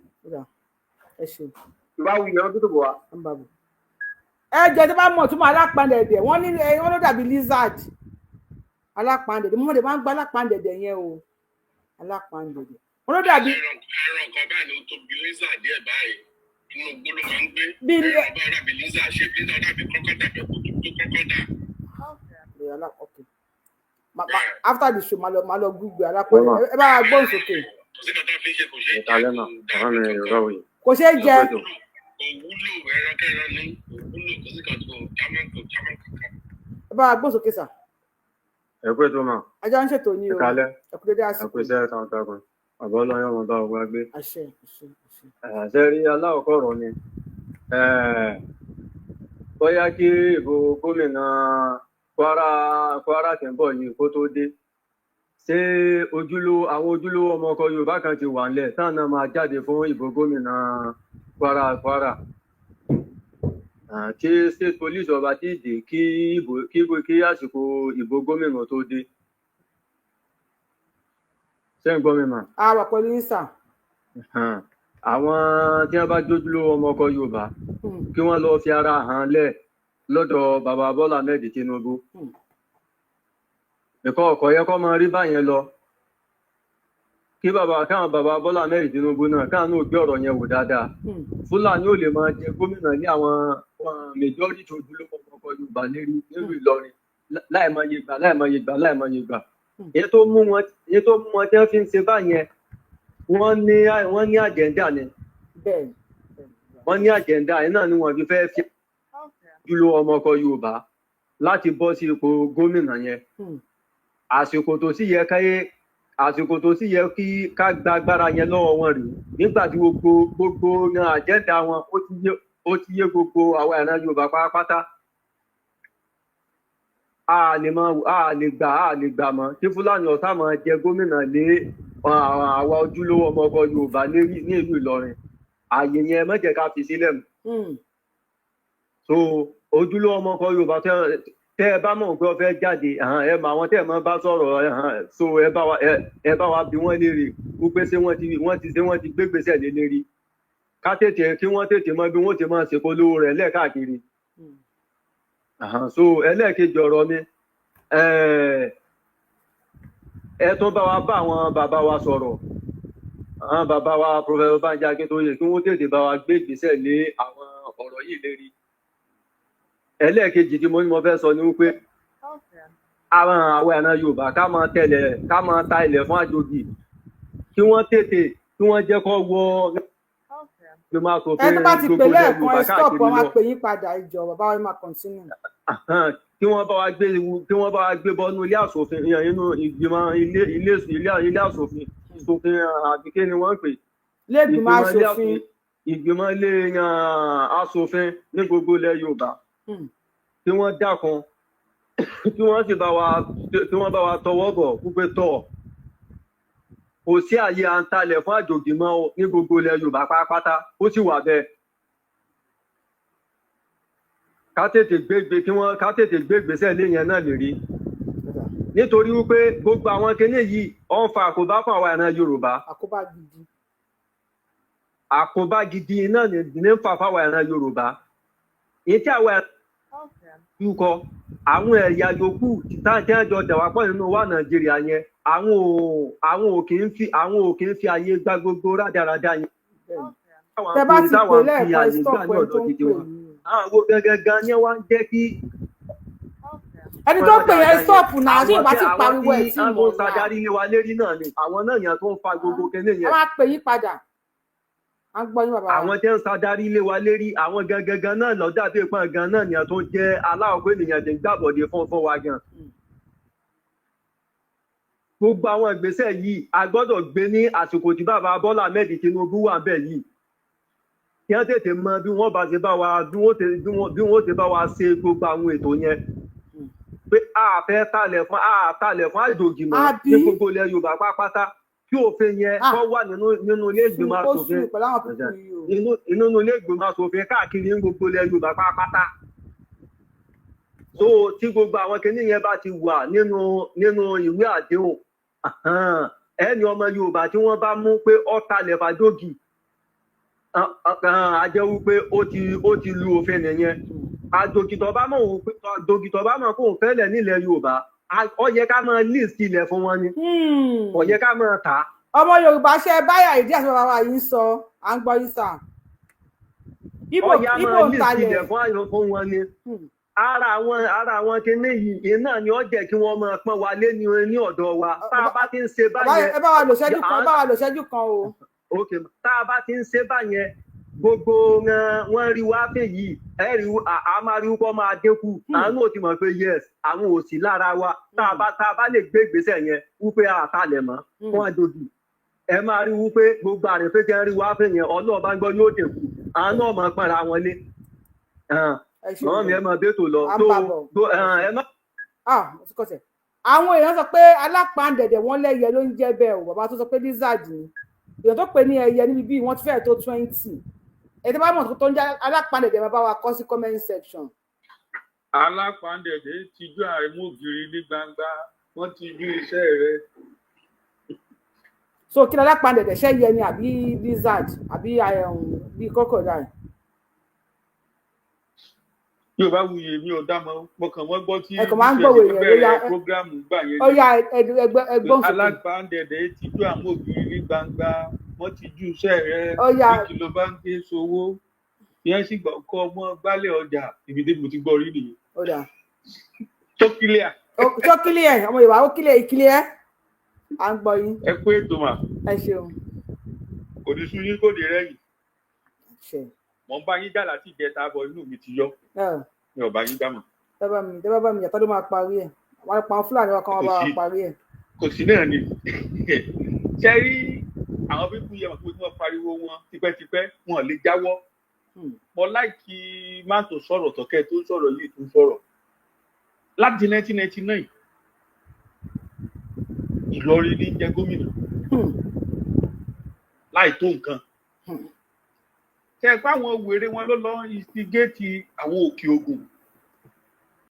ìwà wuyì ẹran tó tó bọ̀ wá. ẹ jẹ́ tó bá mọ̀ tó máa alápàndẹ̀dẹ̀ wọ́n ní wọ́n ló dàbí lizard alápàndẹ̀dẹ̀ mo dẹ̀ máa ń gba alápàndẹ̀dẹ̀ yẹn o alápàndẹ̀dẹ̀ wọ́n ló dàbí. ẹran kan báyìí ló tóbi lizard díẹ̀ báyìí inú igbó ló máa ń gbé ẹran bá dàbí lizard ṣe lizard dàbí crocodile bẹ́ẹ̀ kó tó crocodile. After the show, máa lọ Google alápàndẹ̀dẹ̀ ẹ bá wa gbóhùn sókè. Kò ṣeé jẹ. Òwúlò ẹran kẹran ní òwúlò kò sí kan tó jámán kankan. Ẹ bá wa gbóhùn sókè sà. Ẹ pé tó mà. Ajá ń ṣètò ní o. Ìkálẹ̀. Ẹ kú dédé àsìkò. Ẹ pé iṣẹ́ takuntakun. Bàbá ọlọ́yọ́ ọmọ bá ọgbà gbé. Àṣẹ. Ṣé rí aláwọ̀kọ́ ọ̀rọ̀ ni? Bóyá kí ìbò gómìnà Kwara tẹ̀ ń bọ̀ yìí kó tó dé. Ṣé àwọn ojúlówó ọmọ ọkọ Yorùbá kan ti wà nílẹ̀ táwọn náà máa jáde fún ìbò gómìnà Kwara? Tí state police ọba ti dé kí àsìkò ìbò gómìnà tó dé. Ṣé ń gbọ́ mi mà? A wà pẹ̀lú ìsà. Àwọn tí wọ́n bá jójúlówó ọmọ ọkọ Yorùbá kí wọ́n lọ fi ara hàn lẹ̀ lọ́dọ̀ bàbá Bọ́lá Ahmed Tinubu. Ẹ̀kọ́ ọkọ̀ yẹ kọ́ máa rí báyẹn lọ. Kí káwọn bàbá Bọ́lá Ahmed Tinubu náà káwọn náà gbé ọ̀rọ̀ yẹn wò dáadáa. Fúlàní ò lè máa jẹ gómìnà ní àwọn majority ojúlówó ọmọ ọkọ Yorùbá nílùú Ìlọrin láìmọye gbà. Èyí tó mú wọn tí wọ́n fi ń ṣe báyẹn wọ́n ní àjẹ́ndà ni. Wọ́n ní àjẹ́ndà yẹn náà ni wọ́n fi fẹ́ fi ojúlówó ọmọ ọkọ Yorùbá láti bọ́ sí ipò gómìnà yẹn. Àsìkò tó sì yẹ kí ká gba agbára yẹn lọ́wọ́ wọn rèé nígbà tí gbogbo àjẹ́ndà wọn ó ti yé gbogbo àwọn ìran Yorùbá pátápátá. A lè gbà mọ́ tí Fúlàní ọ̀tá máa jẹ gómìnà lé àwa ojúlówó ọmọ ọkọ Yorùbá ní ìlú Ìlọrin. Ààyè yẹn má jẹ́ ká fi sílẹ̀ mọ́. So ojúlówó ọmọ ọkọ Yorùbá tẹ́ ẹ bá mọ̀ pé ọ fẹ́ jáde ẹ mọ àwọn tẹ́ ẹ mọ bá sọ̀rọ̀ so ẹ bá wa bí wọ́n léèrè wípé ṣé wọ́n ti gbégbèsè lé lérí kí wọ́n tètè mọ bí wọ́n ti máa ṣèpolówó rẹ̀ lẹ́ẹ̀káàkiri. So ẹlẹ́ẹ̀kejì ọ̀rọ̀ mi ẹ tó bá wa bá àwọn bàbá wa sọ̀rọ̀ àwọn bàbá wa Professor Banji Akintoye kí wọ́n tètè bá wa gbé ìgbésẹ̀ lé àwọn ọ̀rọ̀ yìí lérí. Ẹlẹ́ẹ̀kejì tí mo fẹ́ sọ ni wípé àwọn ẹ̀ràn Yorùbá ká máa ta ilẹ̀ fún àjòjì kí wọ́n jẹ́ kó wọ ẹ tó bá ti pè lẹ́ẹ̀kan ẹ stop wọn máa pè yín padà ìjọ bàbá wa máa continue. Kí wọ́n bá wa gbé bọ́nú ilé asòfin nínú ìgbìmọ̀ ilé asòfin àbíké ni wọ́n ń pè. Lẹ́gbìmọ̀ asòfin. Ìgbìmọ̀ ilé asòfin ní gbogbo ilẹ̀ Yorùbá. Kí wọ́n dákun kí wọ́n sì bá wa tọwọ́ bọ̀ púpẹ́ tọ̀ kò sí àyè à ń talẹ̀ fún àjòjì mọ́ ní gbogbo ilẹ̀ Yorùbá pátápátá ó sì wà bẹ́ẹ̀. Ká tètè gbé ìgbésẹ̀ lé yẹn náà lè rí nítorí wípé gbogbo àwọn kinní yìí ó ń fa àkóbá fún àwọn ìran Yorùbá. Àkóbá gidi náà ní ń fà fáwọn ìran Yorùbá. Èyí tí àwọn yúkọ àwọn ẹ̀yà yòókù tájọ dàwápọ̀ nínú wa Nàìjíríà yẹn àwọn ò kì í fi àyè gba gbogbo rádaràda yẹn. Tẹ bá ti pè lẹ́ẹ̀kan stop ẹ tó ń pè ní. Àwọn gangan ni wọ́n ń jẹ́ kí. Ẹni tó pè yẹn stop náà tí ìbá ti pariwo ẹ̀ tí mo ń sadarí ilé wa lérí náà ni àwọn náà yẹn tó ń fa gbogbo kéde yẹn. Wọ́n á pè yín padà. Àwọn tí ń sadarí ilé wa lérí àwọn gangan náà lọ dàbí ìpọn gan náà nìyẹn tó jẹ́ aláwọ̀ pé ènìyàn ti ń gbàbọ̀dé fún wa gan. Gbogbo àwọn ìgbésẹ̀ yìí a gbọ́dọ̀ gbé ní àsìkò tí bàbá Bọ́lá Ahmed Tinubu wà bẹ́ẹ̀ yìí. Kí wọ́n tètè mọ bí wọ́n ti bá wa ṣe gbogbo àwọn ètò yẹn. Pé a fẹ́ talẹ̀ fún àjòjì mọ́ ní gbogbo ilẹ̀ Yorùbá pátápátá. Kí òfin yẹn kọ́ wà nínú ilé ìgbìmọ̀ aṣòfin nínú ilé ìgbìmọ̀ aṣòfin káàkiri ní gbogbo ilẹ̀ Yorùbá pátápátá. so tí gbogbo àwọn kinní yẹn bá ti wà nínú ìwé àdéhùn ẹni ọmọ Yorùbá tí wọ́n bá mú pé ọ̀tá lẹ́fàdógì a jẹ́ wípé ó ti lu òfin nìyẹn àdògìtọ̀ bá mọ̀ kó fẹ́lẹ̀ nílẹ̀ Yorùbá ó yẹ ká máa list ilẹ̀ fún wọn ni ó yẹ ká máa tà á. ọmọ Yorùbá ṣe báyà ìdí àti bàbá yìí ń sọ à ń gbọ́ yín sà. ó yẹ máa list ilẹ̀ fún wọn ni ara àwọn kinní yìí iná ni ó jẹ́ kí wọ́n máa pọ́n wa lé ní ọ̀dọ̀ wa tá a bá ti ń ṣe báyẹn. ẹ bá wa lò ṣẹ́jú kan o. ok tá a bá ti ń ṣe báyẹn gbogbo wọn rí wá fẹ yìí ẹ rí a máa rí wọ́n máa dínkù àwọn ò ti mọ̀ pé yes àwọn ò sí lára wa tá a bá lè gbé ìgbésẹ̀ yẹn wípé àtàlẹ̀ mọ́ fún àjòjì ẹ máa rí wípé gbogbo àrẹ̀fẹ́ jẹ́ rí wá fẹ yẹn ọlọ́ọ̀bá ń gbọ́ yóò dínkù àwọn náà máa pọ́nra wọn lé àwọn mi ẹ máa bẹ́tò lọ tó ẹ má. àwọn èèyàn sọ pé alápàǹdẹ̀dẹ̀ wọn lẹ́yẹ ló ń jẹ́ bẹ́ẹ̀ o bàbá tó sọ pé lizard ni èèyàn tó pè ní ẹyẹ níbi bíi wọ́n ti fẹ́ẹ̀ tó 20 ètò bá mọ̀ tó ń jẹ́ alápàǹdẹ̀dẹ̀ máa bá wa kọ sí comment section. alápàǹdẹ̀dẹ̀ ti ju àrẹ̀mọ́gìrì ní gbangba wọ́n ti ju iṣẹ́ rẹ̀. so kí ni alápàǹdẹ̀dẹ̀ ṣẹ́ yẹ ni àbí lizard àbí bíi crocodile. yóò bá wuyè mi ò dá mọ kàn wọ́n gbọ́ tí ẹ̀kọ́ máa ń gbọ́wọ́ èèyàn bẹ̀rẹ̀ prógrámù gbà yẹn. ó yá ẹgbọ́n sókè. alápàǹdẹ̀dẹ̀ ti ju àmọ́gìrì ní gbangba wọ́n ti ju iṣẹ́ rẹ̀ bí kìlọ̀ bá ń gé sowó ìyẹn sì gbọ́ kọ́ ọmọ gbálẹ̀ ọjà ibi tí mo ti gbọ́ rí nìyẹn. tó kílíà. ọmọ Yorùbá ó kílíà à ń gbọ́ yín. ẹ kú ètò mà. ẹ ṣeun. òdìsú yín kò dé rẹ́yìn. mo ń bá yín jà láti ìjẹta bọ inú mi ti yọ. mi ò bá yín dámọ̀. tẹ́ bá mi yàtọ̀ ló máa parí ẹ̀ wọ́n pa Fúlàní wa kan wọ́n bá wa parí ẹ̀. kò sí náà ni ṣe rí àwọn pípú yẹn pé wọ́n pariwo wọn tipẹ́tipẹ́ wọn lè jáwọ́. mo láìkí má tó sọ̀rọ̀ tọ́kẹ́ tó sọ̀rọ̀ yìí tó sọ̀rọ̀ láti 1999 Ìlọrin ní jẹ gómìnà láì tó nǹkan. ṣe pé àwọn wèrè wọn ló lọ instigate àwọn Òkè Ògùn